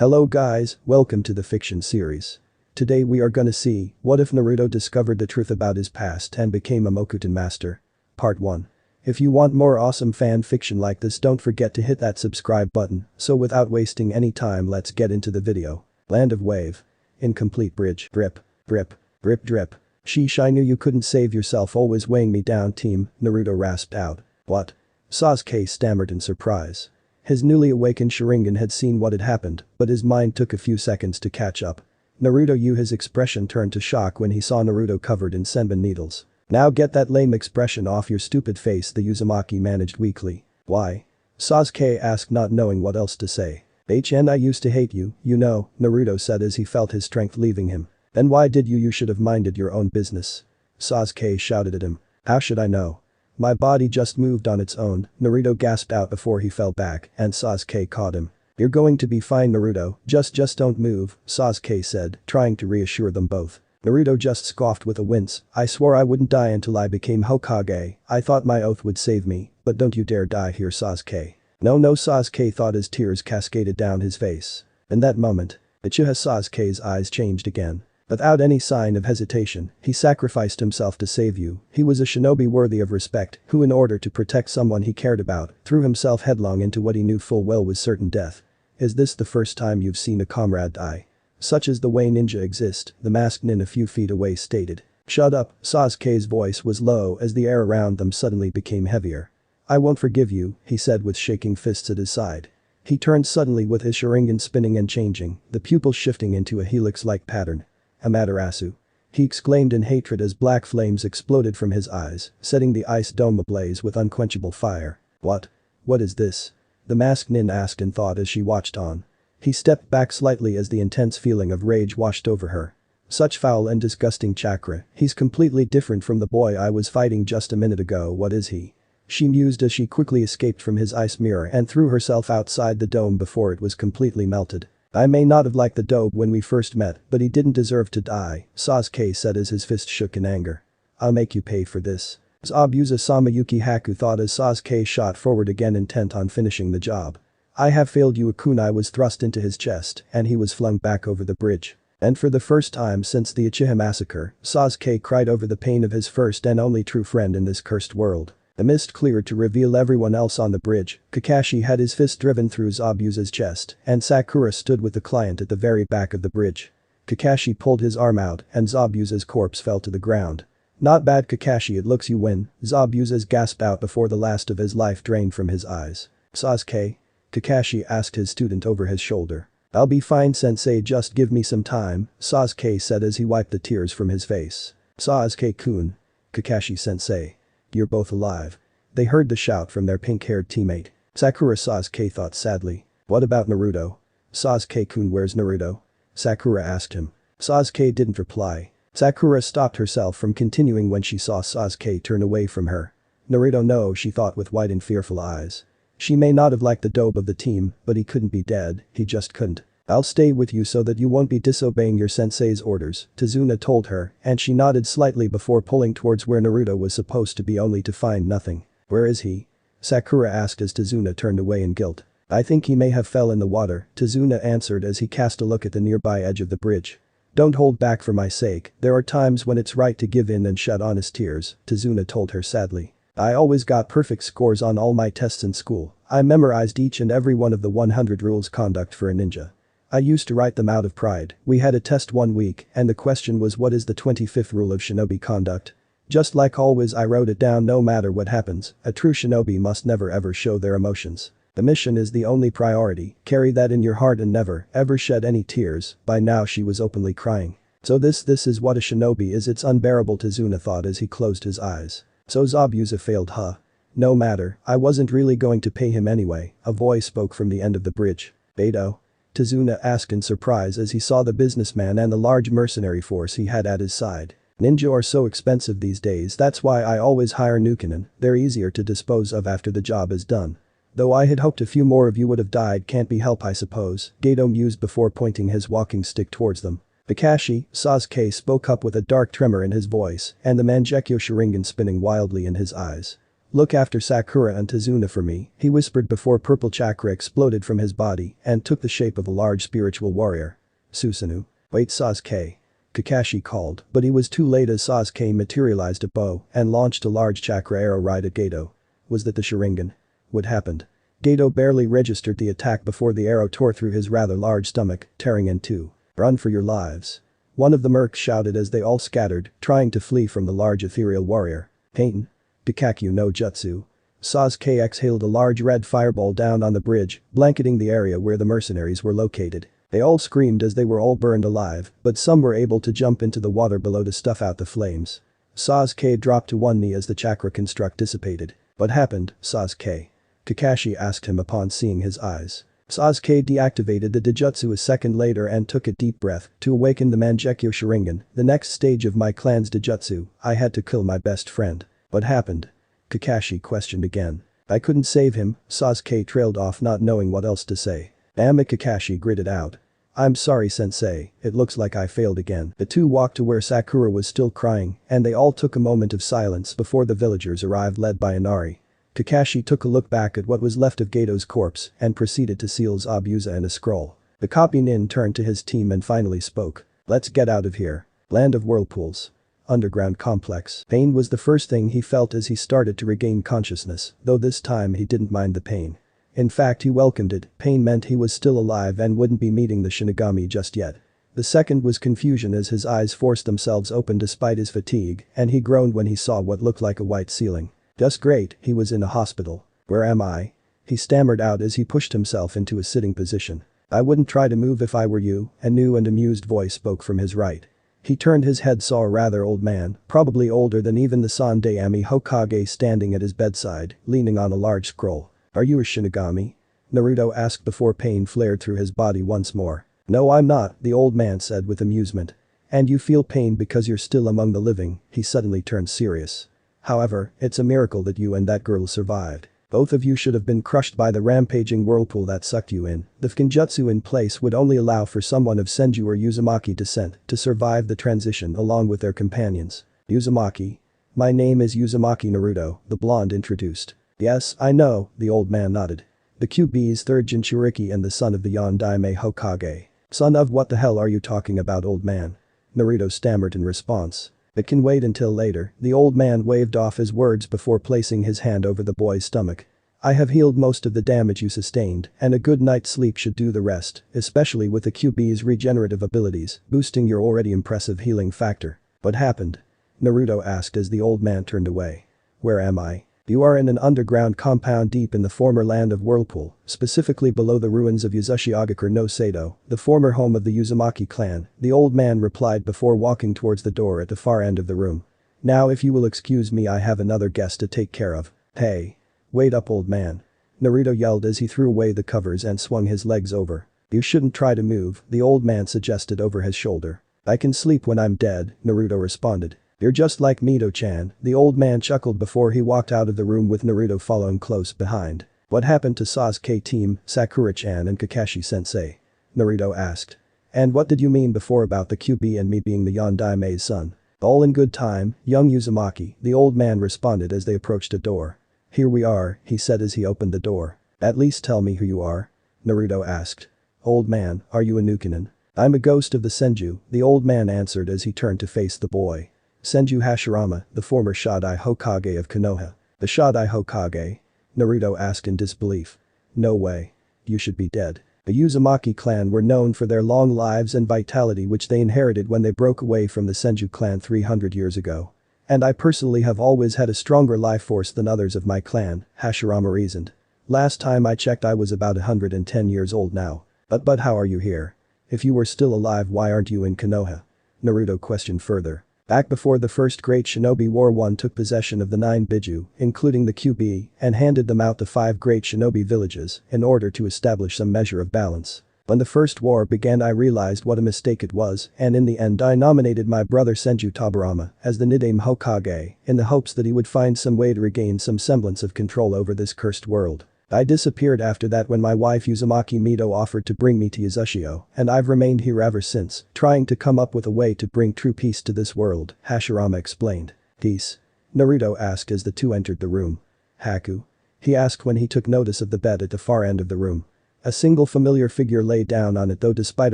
Hello guys, welcome to the fiction series. Today we are gonna see, what if Naruto discovered the truth about his past and became a Mokuton master? Part 1. If you want more awesome fan fiction like this, don't forget to hit that subscribe button. So without wasting any time, let's get into the video. Land of Wave. Incomplete bridge. Drip. Drip. Drip drip. Sheesh, I knew you couldn't save yourself, always weighing me down team, Naruto rasped out. What? Sasuke stammered in surprise. His newly awakened Sharingan had seen what had happened, but his mind took a few seconds to catch up. His expression turned to shock when he saw Naruto covered in senbon needles. Now get that lame expression off your stupid face, the Uzumaki managed weakly. Why? Sasuke asked, not knowing what else to say. I used to hate you, you know, Naruto said as he felt his strength leaving him. Then why did you should have minded your own business. Sasuke shouted at him. How should I know? My body just moved on its own, Naruto gasped out before he fell back, and Sasuke caught him. You're going to be fine, Naruto, just don't move, Sasuke said, trying to reassure them both. Naruto just scoffed with a wince. I swore I wouldn't die until I became Hokage. I thought my oath would save me, but don't you dare die here, Sasuke. No, Sasuke thought as tears cascaded down his face. In that moment, Uchiha Sasuke's eyes changed again. Without any sign of hesitation, he sacrificed himself to save you. He was a shinobi worthy of respect, who in order to protect someone he cared about, threw himself headlong into what he knew full well was certain death. Is this the first time you've seen a comrade die? Such is the way ninja exist, the masked nin a few feet away stated. Shut up, Sasuke's voice was low as the air around them suddenly became heavier. I won't forgive you, he said with shaking fists at his side. He turned suddenly with his Sharingan spinning and changing, the pupils shifting into a helix-like pattern. Amaterasu. He exclaimed in hatred as black flames exploded from his eyes, setting the ice dome ablaze with unquenchable fire. What? What is this? The masked nin asked in thought as she watched on. He stepped back slightly as the intense feeling of rage washed over her. Such foul and disgusting chakra, he's completely different from the boy I was fighting just a minute ago. What is he? She mused as she quickly escaped from his ice mirror and threw herself outside the dome before it was completely melted. I may not have liked the dope when we first met, but he didn't deserve to die, Sasuke said as his fist shook in anger. I'll make you pay for this. Zabuza-sama Haku thought as Sasuke shot forward again, intent on finishing the job. I have failed you. A kunai was thrust into his chest and he was flung back over the bridge. And for the first time since the Uchiha massacre, Sasuke cried over the pain of his first and only true friend in this cursed world. The mist cleared to reveal everyone else on the bridge. Kakashi had his fist driven through Zabuza's chest, and Sakura stood with the client at the very back of the bridge. Kakashi pulled his arm out, and Zabuza's corpse fell to the ground. Not bad, Kakashi, it looks you win, Zabuza's gasped out before the last of his life drained from his eyes. Sasuke? Kakashi asked his student over his shoulder. I'll be fine, sensei, just give me some time, Sasuke said as he wiped the tears from his face. Sasuke-kun. Kakashi sensei. You're both alive. They heard the shout from their pink-haired teammate. Sakura, Sasuke thought sadly. What about Naruto? Sasuke-kun, where's Naruto? Sakura asked him. Sasuke didn't reply. Sakura stopped herself from continuing when she saw Sasuke turn away from her. Naruto, no, she thought with wide and fearful eyes. She may not have liked the dope of the team, but he couldn't be dead, he just couldn't. I'll stay with you so that you won't be disobeying your sensei's orders, Tazuna told her, and she nodded slightly before pulling towards where Naruto was supposed to be, only to find nothing. Where is he? Sakura asked as Tazuna turned away in guilt. I think he may have fell in the water, Tazuna answered as he cast a look at the nearby edge of the bridge. Don't hold back for my sake, there are times when it's right to give in and shed honest tears, Tazuna told her sadly. I always got perfect scores on all my tests in school. I memorized each and every one of the 100 rules conduct for a ninja. I used to write them out of pride. We had a test one week and the question was, what is the 25th rule of shinobi conduct? Just like always, I wrote it down. No matter what happens, a true shinobi must never ever show their emotions. The mission is the only priority, carry that in your heart and never ever shed any tears. By now she was openly crying. So this is what a shinobi is, it's unbearable, Tazuna thought as he closed his eyes. So Zabuza failed, huh? No matter, I wasn't really going to pay him anyway, a voice spoke from the end of the bridge. Beto? Tazuna asked in surprise as he saw the businessman and the large mercenary force he had at his side. Ninja are so expensive these days, that's why I always hire Nukenin, they're easier to dispose of after the job is done. Though I had hoped a few more of you would have died, can't be helped I suppose, Gato mused before pointing his walking stick towards them. Kakashi, Sasuke spoke up with a dark tremor in his voice and the Mangekyo Sharingan spinning wildly in his eyes. Look after Sakura and Tazuna for me, he whispered before purple chakra exploded from his body and took the shape of a large spiritual warrior. Susanoo. Wait Sasuke. Kakashi called, but he was too late as Sasuke materialized a bow and launched a large chakra arrow right at Geto. Was that the Sharingan? What happened? Geto barely registered the attack before the arrow tore through his rather large stomach, tearing in two. Run for your lives. One of the mercs shouted as they all scattered, trying to flee from the large ethereal warrior. Pain. Kikaku no Jutsu. Sasuke exhaled a large red fireball down on the bridge, blanketing the area where the mercenaries were located. They all screamed as they were all burned alive, but some were able to jump into the water below to stuff out the flames. Sasuke dropped to one knee as the chakra construct dissipated. What happened, Sasuke? Kakashi asked him upon seeing his eyes. Sasuke deactivated the Dijutsu a second later and took a deep breath to awaken the Mangekyo Sharingan, the next stage of my clan's Dijutsu. I had to kill my best friend. What happened? Kakashi questioned again. I couldn't save him, Sasuke trailed off not knowing what else to say. Damn it, Kakashi gritted out. I'm sorry sensei, it looks like I failed again. The two walked to where Sakura was still crying and they all took a moment of silence before the villagers arrived led by Inari. Kakashi took a look back at what was left of Geto's corpse and proceeded to seal Zabuza in a scroll. The copy nin turned to his team and finally spoke. Let's get out of here. Land of whirlpools. Underground complex. Pain was the first thing he felt as he started to regain consciousness, though this time he didn't mind the pain. In fact he welcomed it, pain meant he was still alive and wouldn't be meeting the Shinigami just yet. The second was confusion as his eyes forced themselves open despite his fatigue and he groaned when he saw what looked like a white ceiling. Just great, he was in a hospital. Where am I? He stammered out as he pushed himself into a sitting position. I wouldn't try to move if I were you, a new and amused voice spoke from his right. He turned his head saw a rather old man, probably older than even the Sandaime Hokage standing at his bedside, leaning on a large scroll. Are you a Shinigami? Naruto asked before pain flared through his body once more. No I'm not, the old man said with amusement. And you feel pain because you're still among the living, he suddenly turned serious. However, it's a miracle that you and that girl survived. Both of you should have been crushed by the rampaging whirlpool that sucked you in. The Fukinjutsu in place would only allow for someone of Senju or Uzumaki descent to survive the transition along with their companions. Uzumaki? My name is Uzumaki Naruto, the blonde introduced. Yes, I know, the old man nodded. The QB's third Jinchuriki and the son of the Yondaime Hokage. Son of what the hell are you talking about old man? Naruto stammered in response. It can wait until later, the old man waved off his words before placing his hand over the boy's stomach. I have healed most of the damage you sustained, and a good night's sleep should do the rest, especially with the QB's regenerative abilities, boosting your already impressive healing factor. What happened? Naruto asked as the old man turned away. Where am I? You are in an underground compound deep in the former land of Whirlpool, specifically below the ruins of Uzushiogakure no Sado, the former home of the Uzumaki clan, the old man replied before walking towards the door at the far end of the room. Now if you will excuse me I have another guest to take care of. Hey. Wait up old man. Naruto yelled as he threw away the covers and swung his legs over. You shouldn't try to move, the old man suggested over his shoulder. I can sleep when I'm dead, Naruto responded. You're just like Mito-chan, the old man chuckled before he walked out of the room with Naruto following close behind. What happened to Sasuke team, Sakura-chan and Kakashi-sensei? Naruto asked. And what did you mean before about the QB and me being the Yondaime's son? All in good time, young Uzumaki, the old man responded as they approached a door. Here we are, he said as he opened the door. At least tell me who you are? Naruto asked. Old man, are you a Nukenin? I'm a ghost of the Senju, the old man answered as he turned to face the boy. Senju Hashirama, the former Shodai Hokage of Konoha. The Shodai Hokage? Naruto asked in disbelief. No way. You should be dead. The Uzumaki clan were known for their long lives and vitality which they inherited when they broke away from the Senju clan 300 years ago. And I personally have always had a stronger life force than others of my clan, Hashirama reasoned. Last time I checked I was about 110 years old now. But how are you here? If you were still alive why aren't you in Konoha? Naruto questioned further. Back before the first great shinobi war one took possession of the 9 Biju, including the QB, and handed them out to 5 great shinobi villages in order to establish some measure of balance. When the first war began I realized what a mistake it was and in the end I nominated my brother Senju Tobirama as the Nidaime Hokage in the hopes that he would find some way to regain some semblance of control over this cursed world. I disappeared after that when my wife Uzumaki Mito offered to bring me to Uzushio, and I've remained here ever since, trying to come up with a way to bring true peace to this world, Hashirama explained. Peace? Naruto asked as the two entered the room. Haku? He asked when he took notice of the bed at the far end of the room. A single familiar figure lay down on it, though despite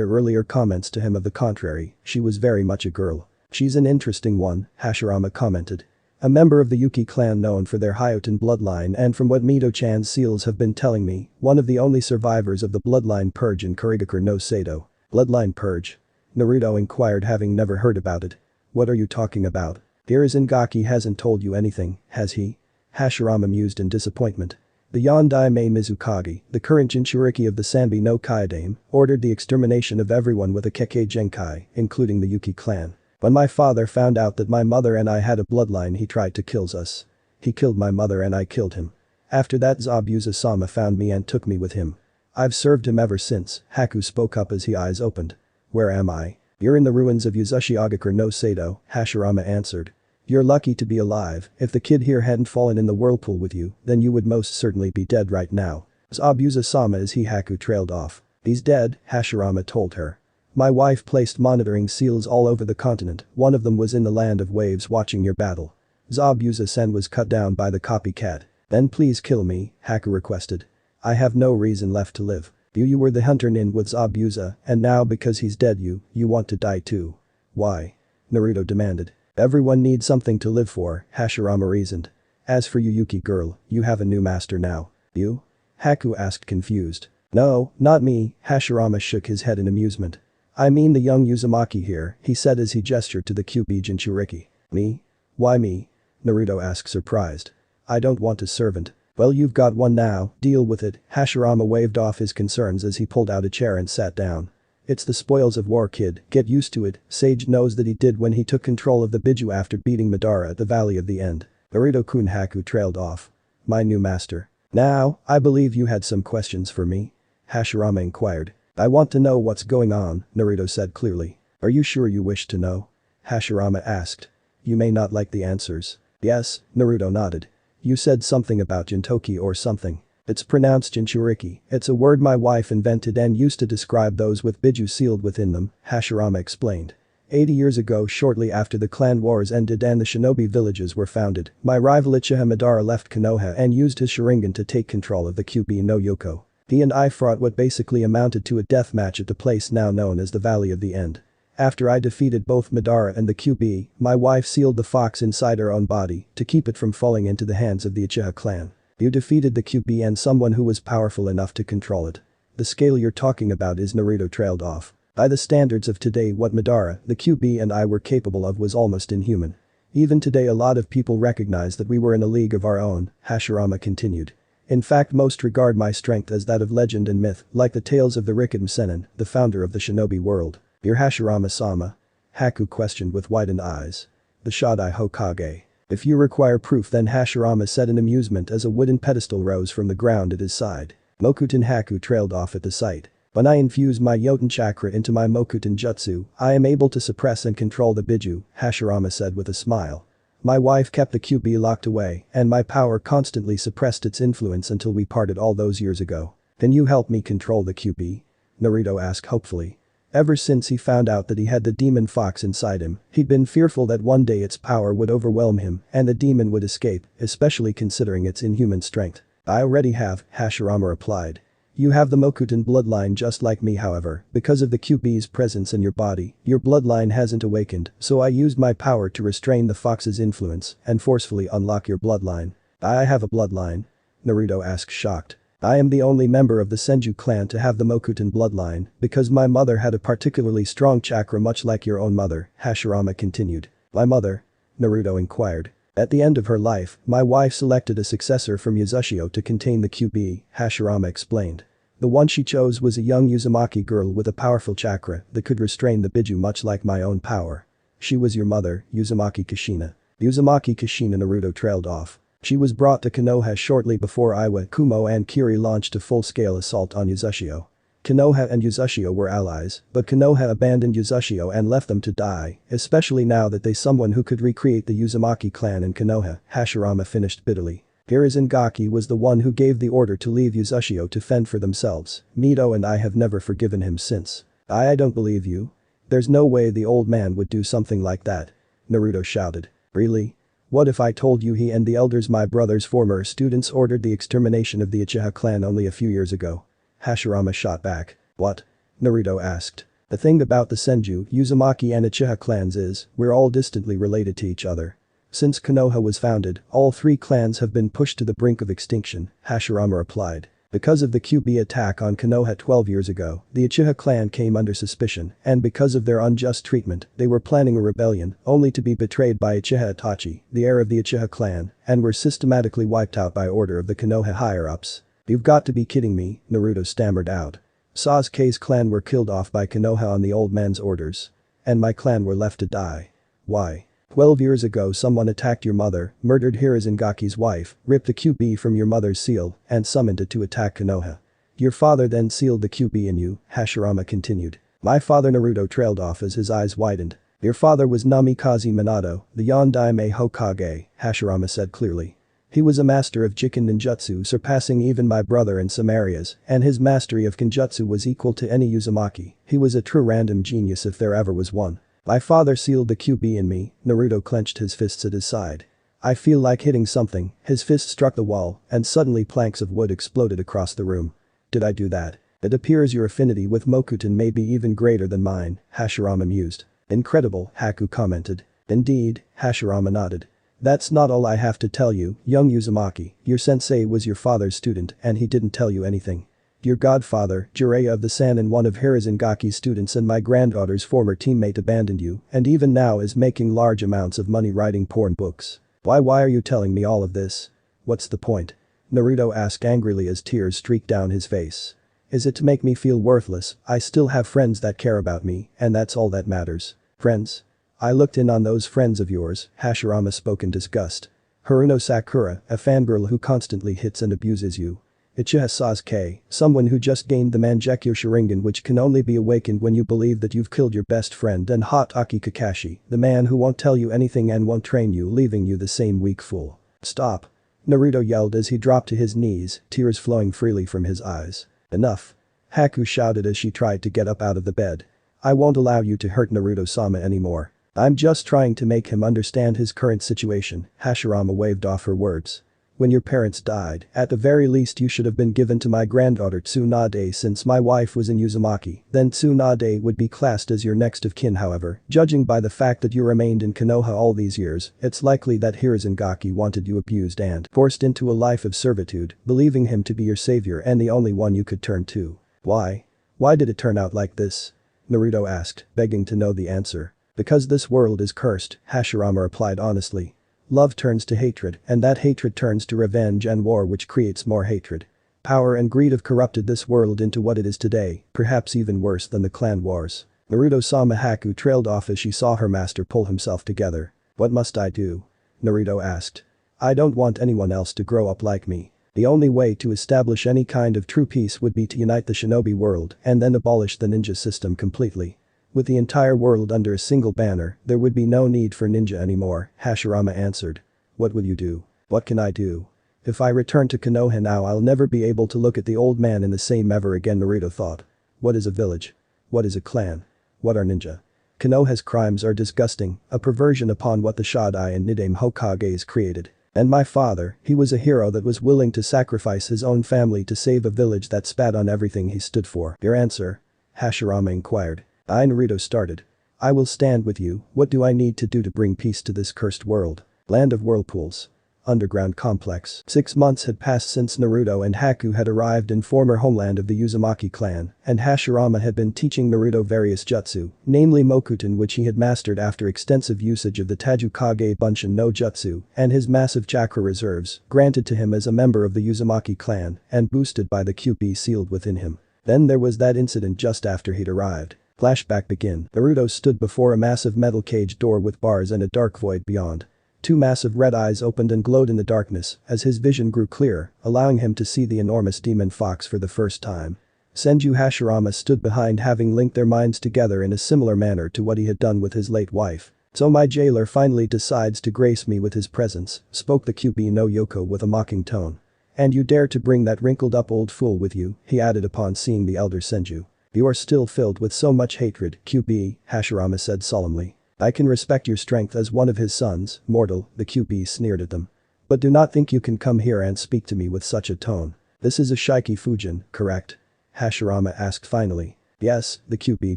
her earlier comments to him of the contrary, she was very much a girl. She's an interesting one, Hashirama commented. A member of the Yuki clan known for their Hyoten bloodline, and from what Mito-chan's seals have been telling me, one of the only survivors of the bloodline purge in Kurigakure no Sado. Bloodline purge? Naruto inquired, having never heard about it. What are you talking about? Dear Izanagi hasn't told you anything, has he? Hashirama mused in disappointment. The Yondai Mei Mizukage, the current Jinchuriki of the Sanbi no Kaiodame, ordered the extermination of everyone with a Kekkei Genkai, including the Yuki clan. When my father found out that my mother and I had a bloodline, he tried to kill us. He killed my mother and I killed him. After that, Zabuza-sama found me and took me with him. I've served him ever since, Haku spoke up as his eyes opened. Where am I? You're in the ruins of Uzushio no Sado, Hashirama answered. You're lucky to be alive. If the kid here hadn't fallen in the whirlpool with you, then you would most certainly be dead right now. Zabuza-sama as Haku trailed off. He's dead, Hashirama told her. My wife placed monitoring seals all over the continent, one of them was in the land of waves watching your battle. Zabuza-sen was cut down by the copycat. Then please kill me, Haku requested. I have no reason left to live. You were the hunter nin with Zabuza, and now because he's dead you want to die too. Why? Naruto demanded. Everyone needs something to live for, Hashirama reasoned. As for you Yuki girl, you have a new master now. You? Haku asked confused. No, not me, Hashirama shook his head in amusement. I mean the young Uzumaki here, he said as he gestured to the Kyuubi Jinchuriki. Me? Why me? Naruto asked surprised. I don't want a servant. Well, you've got one now, deal with it, Hashirama waved off his concerns as he pulled out a chair and sat down. It's the spoils of war, kid, get used to it, Sage knows that he did when he took control of the Biju after beating Madara at the Valley of the End. Naruto-kun. Haku trailed off. My new master. Now, I believe you had some questions for me? Hashirama inquired. I want to know what's going on, Naruto said clearly. Are you sure you wish to know? Hashirama asked. You may not like the answers. Yes, Naruto nodded. You said something about Jintoki or something. It's pronounced Jinchuriki, it's a word my wife invented and used to describe those with Biju sealed within them, Hashirama explained. 80 years ago, shortly after the clan wars ended and the shinobi villages were founded, my rival Uchiha Madara left Konoha and used his Sharingan to take control of the Kyuubi no Yoko. He and I fought what basically amounted to a death match at the place now known as the Valley of the End. After I defeated both Madara and the Kyuubi, my wife sealed the fox inside her own body to keep it from falling into the hands of the Uchiha clan. You defeated the Kyuubi and someone who was powerful enough to control it. The scale you're talking about is Naruto trailed off. By the standards of today, what Madara, the Kyuubi and I were capable of was almost inhuman. Even today a lot of people recognize that we were in a league of our own, Hashirama continued. In fact, most regard my strength as that of legend and myth, like the tales of the Rikiden Sennin, the founder of the shinobi world. You're Hashirama-sama? Haku questioned with widened eyes. The Shodai Hokage. If you require proof, then Hashirama said in amusement as a wooden pedestal rose from the ground at his side. Mokuton. Haku trailed off at the sight. When I infuse my Yoten chakra into my Mokuton jutsu, I am able to suppress and control the Biju, Hashirama said with a smile. My wife kept the Kyuubi locked away, and my power constantly suppressed its influence until we parted all those years ago. Can you help me control the Kyuubi? Naruto asked hopefully. Ever since he found out that he had the demon fox inside him, he'd been fearful that one day its power would overwhelm him and the demon would escape, especially considering its inhuman strength. I already have, Hashirama replied. You have the Mokuton bloodline just like me, however, because of the Kyuubi's presence in your body, your bloodline hasn't awakened, so I used my power to restrain the fox's influence and forcefully unlock your bloodline. I have a bloodline? Naruto asked shocked. I am the only member of the Senju clan to have the Mokuton bloodline, because my mother had a particularly strong chakra much like your own mother, Hashirama continued. My mother? Naruto inquired. At the end of her life, my wife selected a successor from Uzushio to contain the Kyuubi, Hashirama explained. The one she chose was a young Uzumaki girl with a powerful chakra that could restrain the Biju much like my own power. She was your mother, Uzumaki Kushina. Uzumaki Kushina. Naruto trailed off. She was brought to Konoha shortly before Iwa, Kumo and Kiri launched a full-scale assault on Uzushio. Konoha and Uzushio were allies, but Konoha abandoned Uzushio and left them to die, especially now that they someone who could recreate the Uzumaki clan in Konoha, Hashirama finished bitterly. Izanagi was the one who gave the order to leave Uzushio to fend for themselves. Mito and I have never forgiven him since. I don't believe you. There's no way the old man would do something like that. Naruto shouted. Really? What if I told you he and the elders, my brother's former students, ordered the extermination of the Uchiha clan only a few years ago? Hashirama shot back. What? Naruto asked. The thing about the Senju, Uzumaki and Uchiha clans is, we're all distantly related to each other. Since Konoha was founded, all three clans have been pushed to the brink of extinction, Hashirama replied. Because of the QB attack on Konoha 12 years ago, the Uchiha clan came under suspicion, and because of their unjust treatment, they were planning a rebellion, only to be betrayed by Uchiha Itachi, the heir of the Uchiha clan, and were systematically wiped out by order of the Konoha higher-ups. You've got to be kidding me, Naruto stammered out. Sasuke's clan were killed off by Konoha on the old man's orders. And my clan were left to die. Why? 12 years ago someone attacked your mother, murdered Hiruzengaki's wife, ripped the QB from your mother's seal, and summoned it to attack Konoha. Your father then sealed the QB in you, Hashirama continued. My father. Naruto trailed off as his eyes widened. Your father was Namikaze Minato, the Yondaime Hokage, Hashirama said clearly. He was a master of Jikin ninjutsu, surpassing even my brother in some areas, and his mastery of Kenjutsu was equal to any Uzumaki. He was a true random genius if there ever was one. My father sealed the QB in me, Naruto clenched his fists at his side. I feel like hitting something, his fist struck the wall, and suddenly planks of wood exploded across the room. Did I do that? It appears your affinity with Mokuton may be even greater than mine, Hashirama mused. Incredible, Haku commented. Indeed, Hashirama nodded. That's not all I have to tell you, young Uzumaki, your sensei was your father's student and he didn't tell you anything. Your godfather, Jiraiya of the San and one of Hiruzengaki's students and my granddaughter's former teammate abandoned you and even now is making large amounts of money writing porn books. Why are you telling me all of this? What's the point? Naruto asked angrily as tears streaked down his face. Is it to make me feel worthless? I still have friends that care about me and that's all that matters. Friends? I looked in on those friends of yours, Hashirama spoke in disgust. Haruno Sakura, a fangirl who constantly hits and abuses you. Uchiha Sasuke, someone who just gained the Mangekyo Sharingan which can only be awakened when you believe that you've killed your best friend, and Hatake Kakashi, the man who won't tell you anything and won't train you, leaving you the same weak fool. Stop. Naruto yelled as he dropped to his knees, tears flowing freely from his eyes. Enough. Haku shouted as she tried to get up out of the bed. I won't allow you to hurt Naruto-sama anymore. I'm just trying to make him understand his current situation, Hashirama waved off her words. When your parents died, at the very least you should have been given to my granddaughter Tsunade since my wife was in Uzumaki, then Tsunade would be classed as your next of kin. However, judging by the fact that you remained in Konoha all these years, it's likely that Hiruzengaki wanted you abused and forced into a life of servitude, believing him to be your savior and the only one you could turn to. Why? Why did it turn out like this? Naruto asked, begging to know the answer. Because this world is cursed, Hashirama replied honestly. Love turns to hatred, and that hatred turns to revenge and war, which creates more hatred. Power and greed have corrupted this world into what it is today, perhaps even worse than the clan wars. Naruto-sama. Haku trailed off as she saw her master pull himself together. What must I do? Naruto asked. I don't want anyone else to grow up like me. The only way to establish any kind of true peace would be to unite the shinobi world and then abolish the ninja system completely. With the entire world under a single banner, there would be no need for ninja anymore, Hashirama answered. What will you do? What can I do? If I return to Konoha now, I'll never be able to look at the old man in the same ever again, Naruto thought. What is a village? What is a clan? What are ninja? Konoha's crimes are disgusting, a perversion upon what the Shadai and Nidaime Hokages created. And my father, he was a hero that was willing to sacrifice his own family to save a village that spat on everything he stood for. Your answer? Hashirama inquired. Naruto started. I will stand with you. What do I need to do to bring peace to this cursed world? Land of whirlpools. Underground complex. 6 months had passed since Naruto and Haku had arrived in former homeland of the Uzumaki clan, and Hashirama had been teaching Naruto various jutsu, namely Mokuton, which he had mastered after extensive usage of the Tajukage Bunshin no Jutsu, and his massive chakra reserves, granted to him as a member of the Uzumaki clan and boosted by the QP sealed within him. Then there was that incident just after he'd arrived. Flashback begin. Naruto stood before a massive metal cage door with bars and a dark void beyond. 2 massive red eyes opened and glowed in the darkness as his vision grew clear, allowing him to see the enormous demon fox for the first time. Senju Hashirama stood behind, having linked their minds together in a similar manner to what he had done with his late wife. So my jailer finally decides to grace me with his presence, spoke the QB no Yoko with a mocking tone. And you dare to bring that wrinkled up old fool with you, he added upon seeing the elder Senju. You are still filled with so much hatred, QB, Hashirama said solemnly. I can respect your strength as one of his sons, mortal, the QP sneered at them. But do not think you can come here and speak to me with such a tone. This is a Shiki Fujin, correct? Hashirama asked finally. Yes, the QP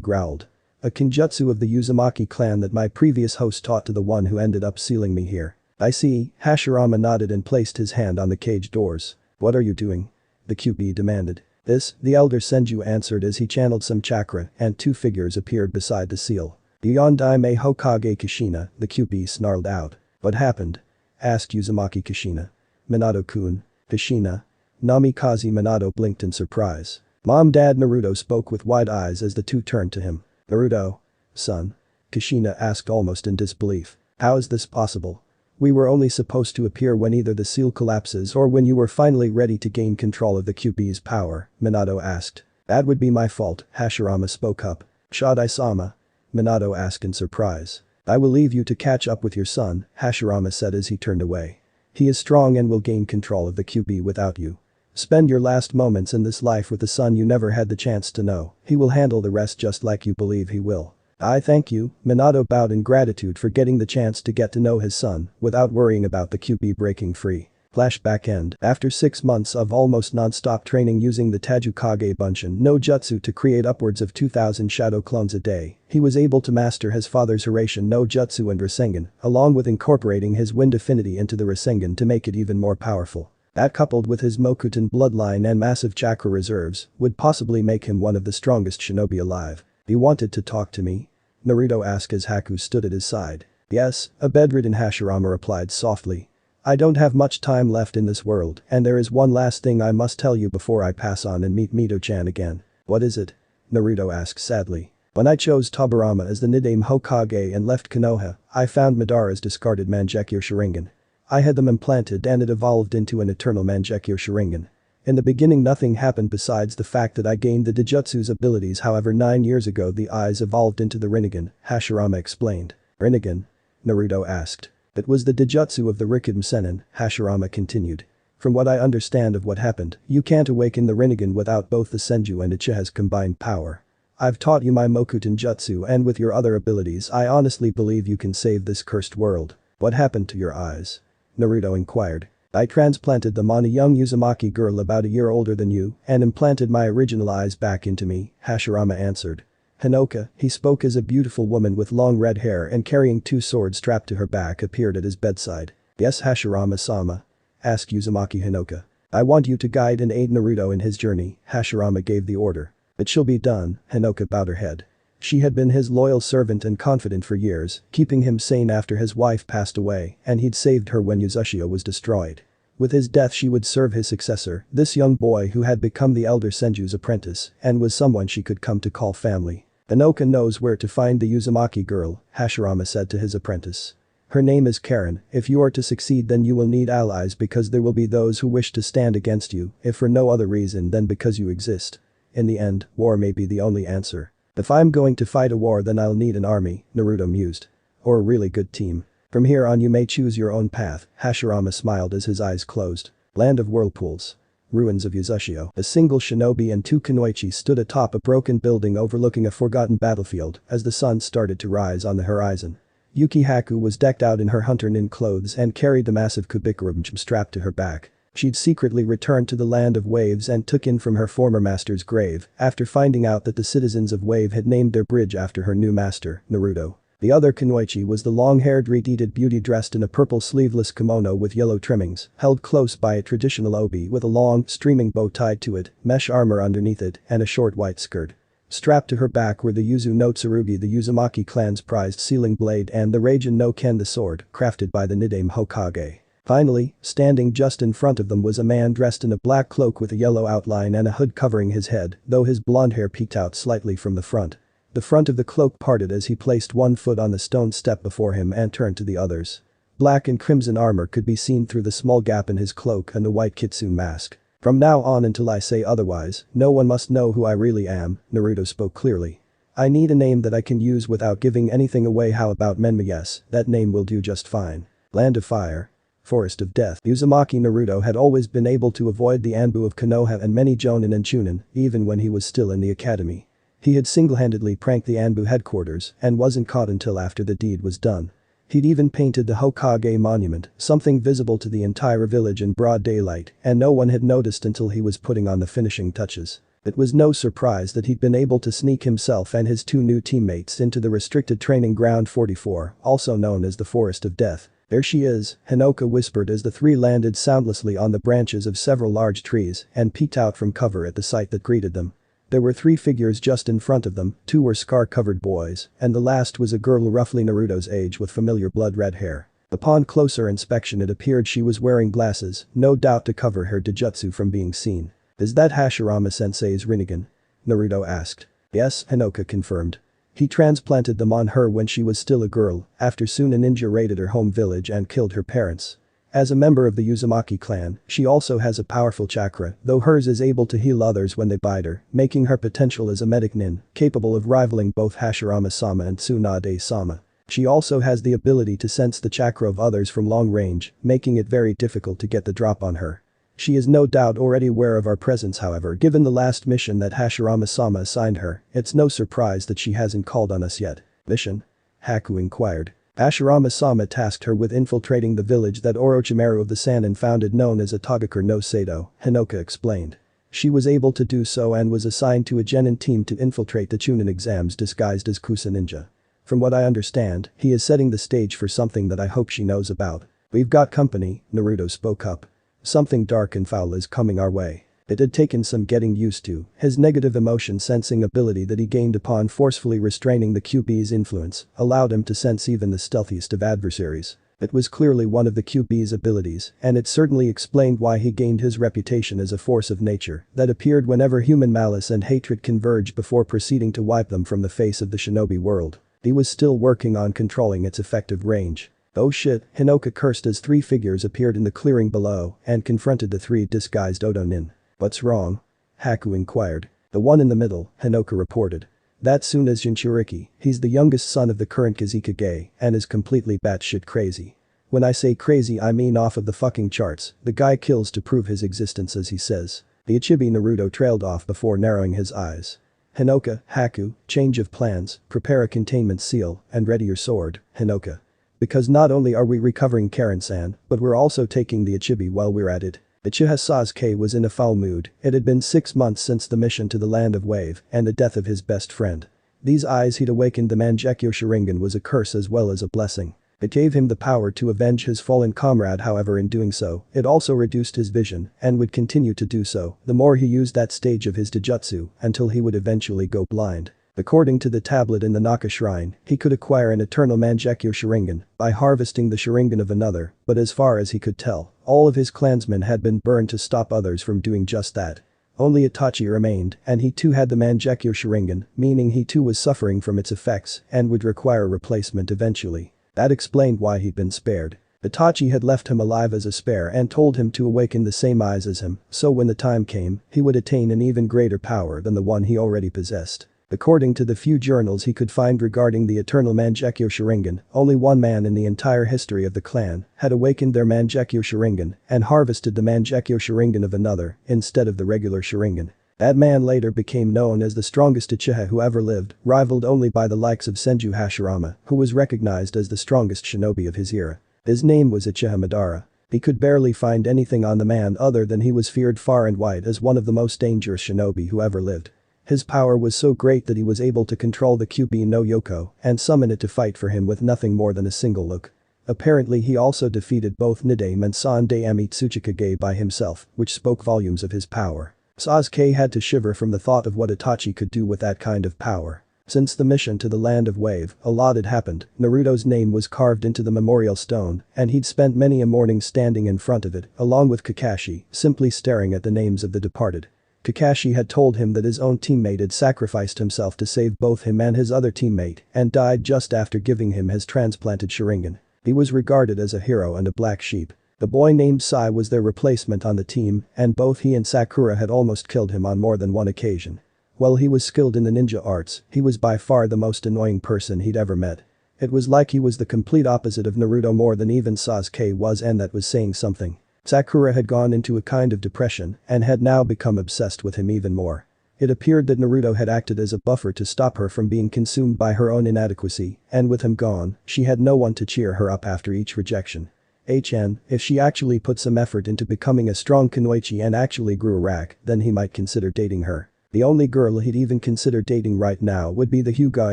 growled. A kinjutsu of the Uzumaki clan that my previous host taught to the one who ended up sealing me here. I see, Hashirama nodded and placed his hand on the cage doors. What are you doing? The QP demanded. This, the elder Senju answered as he channeled some chakra and two figures appeared beside the seal. Beyond Daime Hokage Kushina, the QP snarled out. What happened? Asked Uzumaki Kushina. Minato-kun. Kushina. Namikaze Minato blinked in surprise. Mom-Dad Naruto spoke with wide eyes as the two turned to him. Naruto? Son? Kushina asked almost in disbelief. How is this possible? We were only supposed to appear when either the seal collapses or when you were finally ready to gain control of the QP's power, Minato asked. That would be my fault, Hashirama spoke up. Shadai-sama? Minato asked in surprise. I will leave you to catch up with your son, Hashirama said as he turned away. He is strong and will gain control of the QP without you. Spend your last moments in this life with the son you never had the chance to know, he will handle the rest just like you believe he will. I thank you, Minato bowed in gratitude for getting the chance to get to know his son without worrying about the QP breaking free. Flashback end. After 6 months of almost non-stop training using the Tajukage Bunshin no Jutsu to create upwards of 2,000 shadow clones a day, he was able to master his father's Hiraishin no Jutsu and Rasengan, along with incorporating his wind affinity into the Rasengan to make it even more powerful. That coupled with his Mokuton bloodline and massive chakra reserves would possibly make him one of the strongest shinobi alive. You wanted to talk to me? Naruto asked as Haku stood at his side. Yes, a bedridden Hashirama replied softly. I don't have much time left in this world and there is one last thing I must tell you before I pass on and meet Mito-chan again. What is it? Naruto asked sadly. When I chose Tobirama as the Nidaime Hokage and left Konoha, I found Madara's discarded Mangekyou Sharingan. I had them implanted and it evolved into an eternal Mangekyou Sharingan. In the beginning nothing happened besides the fact that I gained the Dijutsu's abilities however 9 years ago the eyes evolved into the Rinnegan, Hashirama explained. Rinnegan? Naruto asked. It was the Dijutsu of the Rikiden Sennin, Hashirama continued. From what I understand of what happened, you can't awaken the Rinnegan without both the Senju and Uchiha's combined power. I've taught you my Mokuton Jutsu and with your other abilities I honestly believe you can save this cursed world. What happened to your eyes? Naruto inquired. I transplanted them on a young Uzumaki girl about a year older than you and implanted my original eyes back into me, Hashirama answered. Hinoka, he spoke as a beautiful woman with long red hair and carrying 2 swords strapped to her back appeared at his bedside. Yes Hashirama-sama? Asked Uzumaki Hinoka. I want you to guide and aid Naruto in his journey, Hashirama gave the order. It shall be done, Hinoka bowed her head. She had been his loyal servant and confidant for years, keeping him sane after his wife passed away and he'd saved her when Uzushio was destroyed. With his death she would serve his successor, this young boy who had become the elder Senju's apprentice and was someone she could come to call family. Hinoka knows where to find the Uzumaki girl, Hashirama said to his apprentice. Her name is Karen, if you are to succeed then you will need allies because there will be those who wish to stand against you if for no other reason than because you exist. In the end, war may be the only answer. If I'm going to fight a war then I'll need an army, Naruto mused. Or a really good team. From here on you may choose your own path, Hashirama smiled as his eyes closed. Land of whirlpools. Ruins of Uzushio. A single shinobi and 2 kunoichi stood atop a broken building overlooking a forgotten battlefield as the sun started to rise on the horizon. Yuki Haku was decked out in her hunter nin clothes and carried the massive Kubikurum strapped to her back. She'd secretly returned to the land of waves and took in from her former master's grave after finding out that the citizens of Wave had named their bridge after her new master, Naruto. The other kunoichi was the long-haired red-headed beauty dressed in a purple sleeveless kimono with yellow trimmings, held close by a traditional obi with a long, streaming bow tied to it, mesh armor underneath it, and a short white skirt. Strapped to her back were the Yuzu no Tsurugi the Uzumaki clan's prized sealing blade and the Raijin no Ken the sword, crafted by the Nidaime Hokage. Finally, standing just in front of them was a man dressed in a black cloak with a yellow outline and a hood covering his head, though his blonde hair peeked out slightly from the front. The front of the cloak parted as he placed one foot on the stone step before him and turned to the others. Black and crimson armor could be seen through the small gap in his cloak and the white kitsune mask. From now on until I say otherwise, no one must know who I really am, Naruto spoke clearly. I need a name that I can use without giving anything away. How about Menma? Yes, that name will do just fine. Land of Fire. Forest of Death. Uzumaki Naruto had always been able to avoid the Anbu of Konoha and many Jonin and Chunin, even when he was still in the academy. He had single-handedly pranked the Anbu headquarters and wasn't caught until after the deed was done. He'd even painted the Hokage monument, something visible to the entire village in broad daylight, and no one had noticed until he was putting on the finishing touches. It was no surprise that he'd been able to sneak himself and his two new teammates into the restricted training ground 44, also known as the Forest of Death. "There she is," Hinoka whispered as the three landed soundlessly on the branches of several large trees and peeked out from cover at the sight that greeted them. There were three figures just in front of them, two were scar-covered boys, and the last was a girl roughly Naruto's age with familiar blood-red hair. Upon closer inspection it appeared she was wearing glasses, no doubt to cover her dijutsu from being seen. "Is that Hashirama-sensei's Rinnegan?" Naruto asked. "Yes," Hinoka confirmed. He transplanted them on her when she was still a girl, after soon a ninja raided her home village and killed her parents. As a member of the Uzumaki clan, she also has a powerful chakra, though hers is able to heal others when they bite her, making her potential as a medic nin, capable of rivaling both Hashirama-sama and Tsunade-sama. She also has the ability to sense the chakra of others from long range, making it very difficult to get the drop on her. She is no doubt already aware of our presence, however, given the last mission that Hashirama-sama assigned her, it's no surprise that she hasn't called on us yet. "Mission?" Haku inquired. Hashirama-sama tasked her with infiltrating the village that Orochimaru of the Sannin founded known as Atagakure no Sado, Hinoka explained. She was able to do so and was assigned to a genin team to infiltrate the Chunin exams disguised as Kusa ninja. "From what I understand, he is setting the stage for something that I hope she knows about. We've got company," Naruto spoke up. "Something dark and foul is coming our way." It had taken some getting used to, his negative emotion sensing ability that he gained upon forcefully restraining the QB's influence allowed him to sense even the stealthiest of adversaries. It was clearly one of the QB's abilities, and it certainly explained why he gained his reputation as a force of nature that appeared whenever human malice and hatred converged before proceeding to wipe them from the face of the shinobi world. He was still working on controlling its effective range. "Oh shit," Hinoka cursed as three figures appeared in the clearing below and confronted the three disguised Odo nin. "What's wrong?" Haku inquired. "The one in the middle," Hinoka reported. "That's Tsunade's Jinchuriki, he's the youngest son of the current Kazekage and is completely batshit crazy. When I say crazy I mean off of the fucking charts, the guy kills to prove his existence as he says." The Ichibi Naruto trailed off before narrowing his eyes. "Hinoka, Haku, change of plans, prepare a containment seal, and ready your sword, Hinoka. Because not only are we recovering Karen-san, but we're also taking the Ichibi while we're at it." Uchiha Sasuke was in a foul mood, it had been 6 months since the mission to the Land of Wave and the death of his best friend. These eyes he'd awakened the Mangekyo Sharingan was a curse as well as a blessing. It gave him the power to avenge his fallen comrade, however in doing so, it also reduced his vision and would continue to do so the more he used that stage of his dijutsu until he would eventually go blind. According to the tablet in the Naka Shrine, he could acquire an eternal Mangekyo Sharingan by harvesting the Sharingan of another, but as far as he could tell, all of his clansmen had been burned to stop others from doing just that. Only Itachi remained, and he too had the Mangekyo Sharingan, meaning he too was suffering from its effects and would require replacement eventually. That explained why he'd been spared. Itachi had left him alive as a spare and told him to awaken the same eyes as him, so when the time came, he would attain an even greater power than the one he already possessed. According to the few journals he could find regarding the eternal Mangekyo Sharingan, only one man in the entire history of the clan had awakened their Mangekyo Sharingan and harvested the Mangekyo Sharingan of another instead of the regular Sharingan. That man later became known as the strongest Uchiha who ever lived, rivaled only by the likes of Senju Hashirama, who was recognized as the strongest shinobi of his era. His name was Uchiha Madara. He could barely find anything on the man other than he was feared far and wide as one of the most dangerous shinobi who ever lived. His power was so great that he was able to control the Kyubi no Yoko and summon it to fight for him with nothing more than a single look. Apparently he also defeated both Nidaime and Sandaime Tsuchikage by himself, which spoke volumes of his power. Sasuke had to shiver from the thought of what Itachi could do with that kind of power. Since the mission to the Land of Wave, a lot had happened. Naruto's name was carved into the memorial stone, and he'd spent many a morning standing in front of it, along with Kakashi, simply staring at the names of the departed. Kakashi had told him that his own teammate had sacrificed himself to save both him and his other teammate and died just after giving him his transplanted Sharingan. He was regarded as a hero and a black sheep. The boy named Sai was their replacement on the team, and both he and Sakura had almost killed him on more than one occasion. While he was skilled in the ninja arts, he was by far the most annoying person he'd ever met. It was like he was the complete opposite of Naruto more than even Sasuke was, and that was saying something. Sakura had gone into a kind of depression and had now become obsessed with him even more. It appeared that Naruto had acted as a buffer to stop her from being consumed by her own inadequacy, and with him gone, she had no one to cheer her up after each rejection. If she actually put some effort into becoming a strong kunoichi and actually grew a rack, then he might consider dating her. The only girl he'd even consider dating right now would be the Hyuga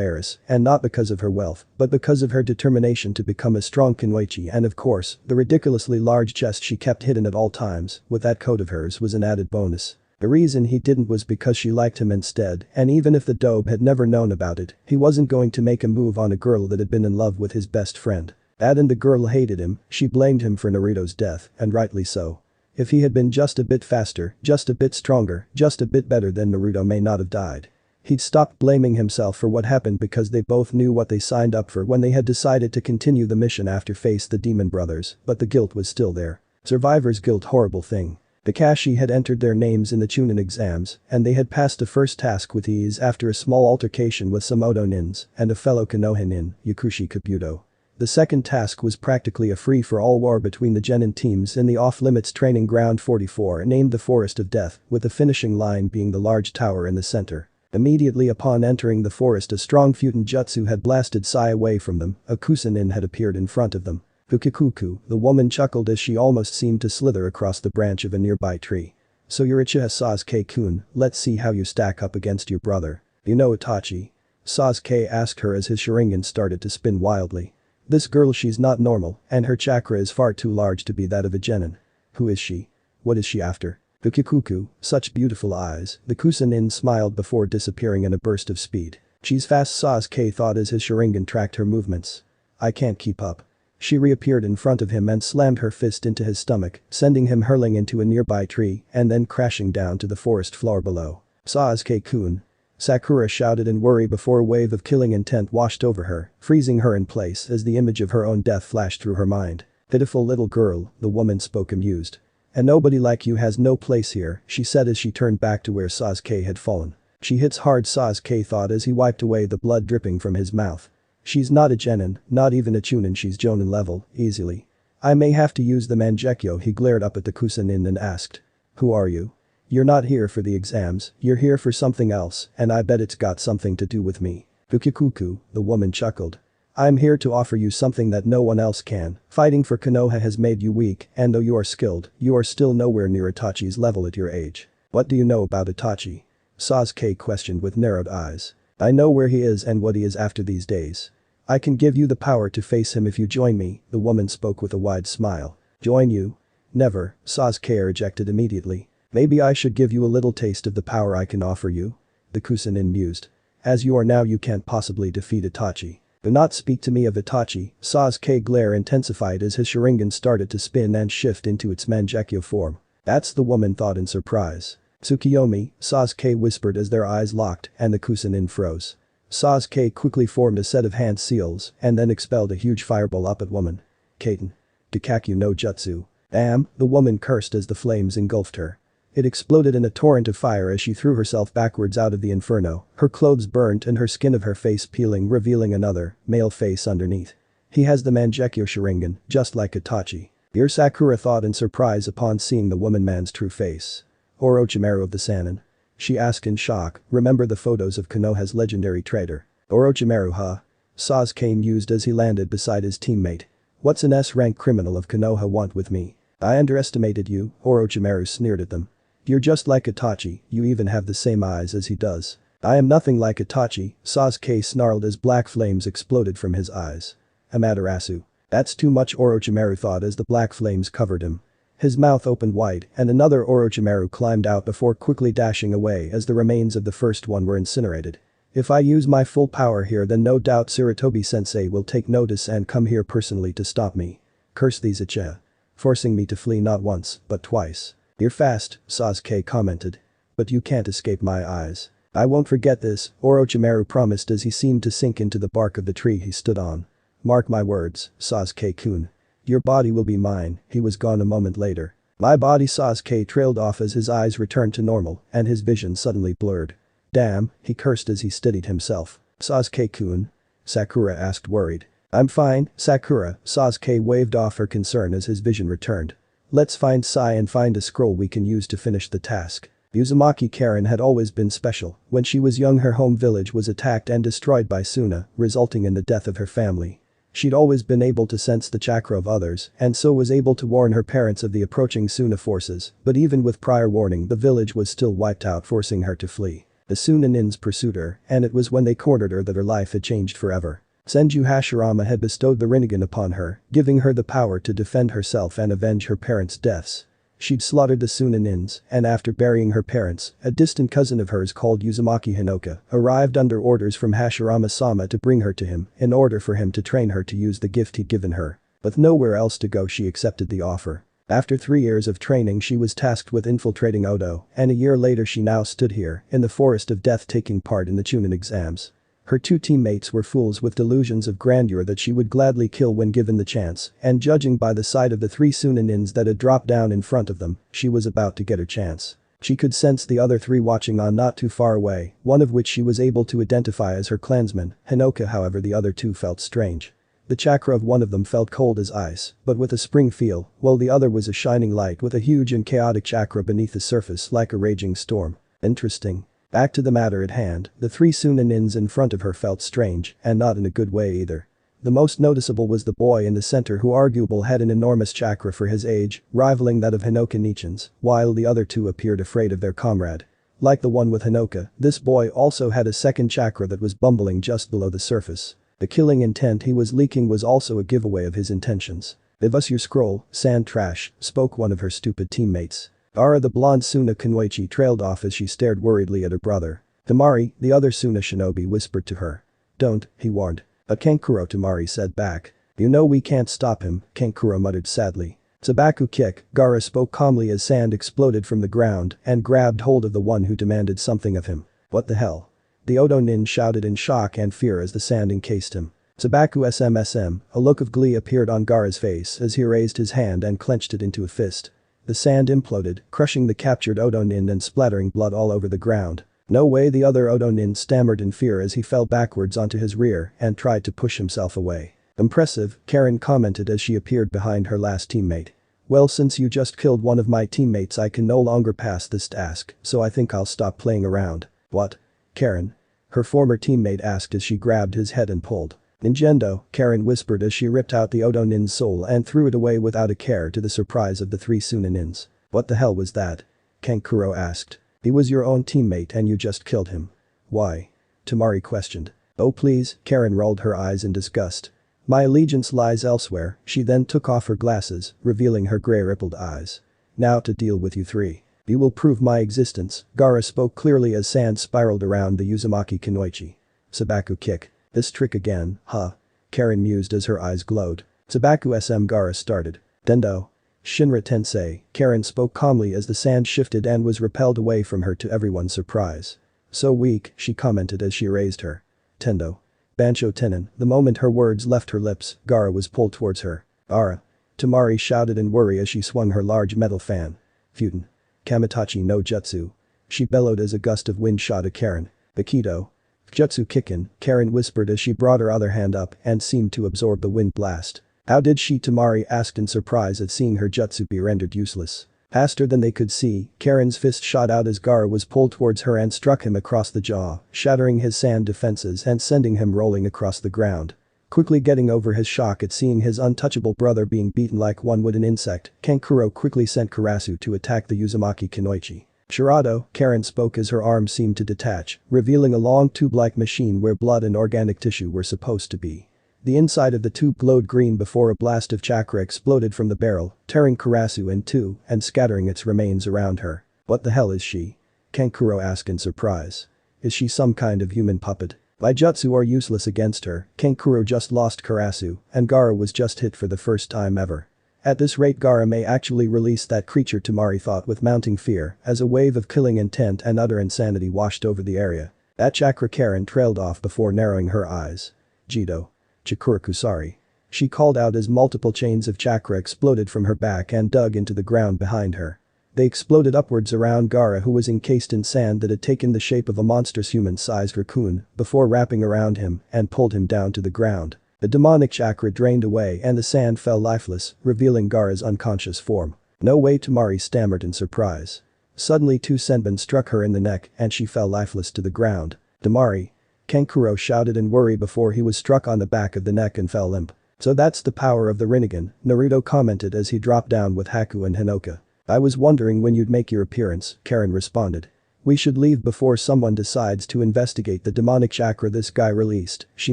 heiress, and not because of her wealth, but because of her determination to become a strong kunoichi, and of course, the ridiculously large chest she kept hidden at all times, with that coat of hers, was an added bonus. The reason he didn't was because she liked him instead, and even if the dope had never known about it, he wasn't going to make a move on a girl that had been in love with his best friend. And the girl hated him, she blamed him for Naruto's death, and rightly so. If he had been just a bit faster, just a bit stronger, just a bit better, then Naruto may not have died. He'd stopped blaming himself for what happened because they both knew what they signed up for when they had decided to continue the mission after face the demon brothers, but the guilt was still there. Survivor's guilt, horrible thing. Kakashi had entered their names in the Chunin exams, and they had passed the first task with ease after a small altercation with some Odo nins and a fellow Konoha nin, Yakushi Kabuto. The second task was practically a free-for-all war between the genin teams in the off-limits training ground 44 named the Forest of Death, with the finishing line being the large tower in the center. Immediately upon entering the forest, a strong Futon jutsu had blasted Sai away from them, a Kusanin had appeared in front of them. Fukikuku, the woman chuckled as she almost seemed to slither across the branch of a nearby tree. So you're Uchiha Sasuke-kun, let's see how you stack up against your brother. You know Itachi? Sasuke asked her as his Sharingan started to spin wildly. This girl, she's not normal, and her chakra is far too large to be that of a genin. Who is she? What is she after? Fukikuku, such beautiful eyes, the Kusanin smiled before disappearing in a burst of speed. She's fast, Sasuke thought as his Sharingan tracked her movements. I can't keep up. She reappeared in front of him and slammed her fist into his stomach, sending him hurling into a nearby tree and then crashing down to the forest floor below. Sasuke-kun. Sakura shouted in worry before a wave of killing intent washed over her, freezing her in place as the image of her own death flashed through her mind. Pitiful little girl, the woman spoke amused. And nobody like you has no place here, she said as she turned back to where Sasuke had fallen. She hits hard, Sasuke thought as he wiped away the blood dripping from his mouth. She's not a genin, not even a chunin, she's jonin level, easily. I may have to use the Mangekyo, he glared up at the Kusanin and asked. Who are you? You're not here for the exams, you're here for something else, and I bet it's got something to do with me. Fukikuku, the woman chuckled. I'm here to offer you something that no one else can. Fighting for Konoha has made you weak, and though you are skilled, you are still nowhere near Itachi's level at your age. What do you know about Itachi? Sasuke questioned with narrowed eyes. I know where he is and what he is after these days. I can give you the power to face him if you join me, the woman spoke with a wide smile. Join you? Never, Sasuke rejected immediately. Maybe I should give you a little taste of the power I can offer you? The Kusanin mused. As you are now, you can't possibly defeat Itachi. Do not speak to me of Itachi, Sasuke's glare intensified as his Sharingan started to spin and shift into its Mangekyo form. That's, the woman thought in surprise. Tsukiyomi, Sasuke whispered as their eyes locked and the Kusanin froze. Sasuke quickly formed a set of hand seals and then expelled a huge fireball up at woman. Kaiten. Kikakyu no Jutsu. Damn, the woman cursed as the flames engulfed her. It exploded in a torrent of fire as she threw herself backwards out of the inferno, her clothes burnt and her skin of her face peeling, revealing another, male face underneath. He has the Mangekyo Sharingan, just like Itachi. Your Sakura thought in surprise upon seeing the woman-man's true face. Orochimaru of the Sannin? She asked in shock, remember the photos of Konoha's legendary traitor. Orochimaru, huh? Sasuke mused as he landed beside his teammate. What's an S-rank criminal of Konoha want with me? I underestimated you, Orochimaru sneered at them. You're just like Itachi, you even have the same eyes as he does. I am nothing like Itachi, Sasuke snarled as black flames exploded from his eyes. Amaterasu. That's too much, Orochimaru thought as the black flames covered him. His mouth opened wide and another Orochimaru climbed out before quickly dashing away as the remains of the first one were incinerated. If I use my full power here, then no doubt Sarutobi-sensei will take notice and come here personally to stop me. Curse these Uchiha. Forcing me to flee not once, but twice. You're fast, Sasuke commented. But you can't escape my eyes. I won't forget this, Orochimaru promised as he seemed to sink into the bark of the tree he stood on. Mark my words, Sasuke-kun. Your body will be mine, he was gone a moment later. My body, Sasuke trailed off as his eyes returned to normal and his vision suddenly blurred. Damn, he cursed as he steadied himself. Sasuke-kun? Sakura asked worried. I'm fine, Sakura, Sasuke waved off her concern as his vision returned. Let's find Sai and find a scroll we can use to finish the task. Uzumaki Karen had always been special. When she was young her home village was attacked and destroyed by Suna, resulting in the death of her family. She'd always been able to sense the chakra of others and so was able to warn her parents of the approaching Suna forces, but even with prior warning the village was still wiped out, forcing her to flee. The Suna nins pursued her, and it was when they cornered her that her life had changed forever. Senju Hashirama had bestowed the Rinnegan upon her, giving her the power to defend herself and avenge her parents' deaths. She'd slaughtered the Suna nins, and after burying her parents, a distant cousin of hers called Uzumaki Hinoka arrived under orders from Hashirama-sama to bring her to him in order for him to train her to use the gift he'd given her. With nowhere else to go she accepted the offer. After 3 years of training she was tasked with infiltrating Odo, and a year later she now stood here in the forest of death taking part in the Chunin exams. Her 2 teammates were fools with delusions of grandeur that she would gladly kill when given the chance, and judging by the sight of the 3 Suna nins that had dropped down in front of them, she was about to get her chance. She could sense the other 3 watching on not too far away, one of which she was able to identify as her clansman. Hinoka, however, the other 2 felt strange. The chakra of one of them felt cold as ice, but with a spring feel, while the other was a shining light with a huge and chaotic chakra beneath the surface like a raging storm. Interesting. Back to the matter at hand, the 3 Suna nins in front of her felt strange, and not in a good way either. The most noticeable was the boy in the center who arguably had an enormous chakra for his age, rivaling that of Hinoka Nichin's, while the other 2 appeared afraid of their comrade. Like the one with Hinoka, this boy also had a second chakra that was bumbling just below the surface. The killing intent he was leaking was also a giveaway of his intentions. "Give us your scroll, sand trash," spoke one of her stupid teammates. Ara the blonde Suna Kunoichi trailed off as she stared worriedly at her brother. Tamari, the other Suna shinobi, whispered to her. "Don't," he warned. "But Kankuro," Tamari said back. "You know we can't stop him," Kankuro muttered sadly. "Sabaku kick," Gaara spoke calmly as sand exploded from the ground and grabbed hold of the one who demanded something of him. "What the hell?" The Odo nin shouted in shock and fear as the sand encased him. "Sabaku SMSM," a look of glee appeared on Gaara's face as he raised his hand and clenched it into a fist. The sand imploded, crushing the captured Odo nin and splattering blood all over the ground. "No way," the other Odo nin stammered in fear as he fell backwards onto his rear and tried to push himself away. "Impressive," Karen commented as she appeared behind her last teammate. "Well, since you just killed one of my teammates I can no longer pass this task, so I think I'll stop playing around." "What? Karen?" her former teammate asked as she grabbed his head and pulled. "Ningendo," Karen whispered as she ripped out the Odo nin's soul and threw it away without a care to the surprise of the 3 Suna nins. "What the hell was that?" Kankuro asked. "He was your own teammate and you just killed him." "Why?" Tamari questioned. "Oh please," Karen rolled her eyes in disgust. "My allegiance lies elsewhere." She then took off her glasses, revealing her grey rippled eyes. "Now to deal with you 3. You will prove my existence," Gaara spoke clearly as sand spiraled around the Uzumaki Kunoichi. "Sabaku kick. This trick again, huh?" Karen mused as her eyes glowed. "Sabaku SM," Gaara started. "Dendo." "Shinra Tensei," Karen spoke calmly as the sand shifted and was repelled away from her to everyone's surprise. "So weak," she commented as she raised her. "Tendo." "Bansho Tenin." The moment her words left her lips, Gaara was pulled towards her. "Ara." Tamari shouted in worry as she swung her large metal fan. "Futon." "Kamitachi no Jutsu." She bellowed as a gust of wind shot at Karen. "Bakito." "Jutsu Kikken," Karen whispered as she brought her other hand up and seemed to absorb the wind blast. "How did she?" Tamari asked in surprise at seeing her jutsu be rendered useless. Faster than they could see, Karen's fist shot out as Gaara was pulled towards her and struck him across the jaw, shattering his sand defenses and sending him rolling across the ground. Quickly getting over his shock at seeing his untouchable brother being beaten like one would an insect, Kankuro quickly sent Karasu to attack the Uzumaki Kunoichi. "Shirado," Karen spoke as her arm seemed to detach, revealing a long tube-like machine where blood and organic tissue were supposed to be. The inside of the tube glowed green before a blast of chakra exploded from the barrel, tearing Karasu in 2 and scattering its remains around her. "What the hell is she?" Kankuro asked in surprise. "Is she some kind of human puppet?" "My jutsu are useless against her." Kankuro just lost Karasu, and Gaara was just hit for the first time ever. At this rate Gaara may actually release that creature, Tamari thought with mounting fear as a wave of killing intent and utter insanity washed over the area. "That chakra." Karen trailed off before narrowing her eyes. "Jido." "Chikurakusari." She called out as multiple chains of chakra exploded from her back and dug into the ground behind her. They exploded upwards around Gaara, who was encased in sand that had taken the shape of a monstrous human-sized raccoon, before wrapping around him and pulled him down to the ground. The demonic chakra drained away and the sand fell lifeless, revealing Gaara's unconscious form. "No way," Tamari stammered in surprise. Suddenly two senbon struck her in the neck and she fell lifeless to the ground. Damari. Kankuro shouted in worry before he was struck on the back of the neck and fell limp. So that's the power of the Rinnegan, Naruto commented as he dropped down with Haku and Hinoka. I was wondering when you'd make your appearance, Karen responded. We should leave before someone decides to investigate the demonic chakra this guy released, she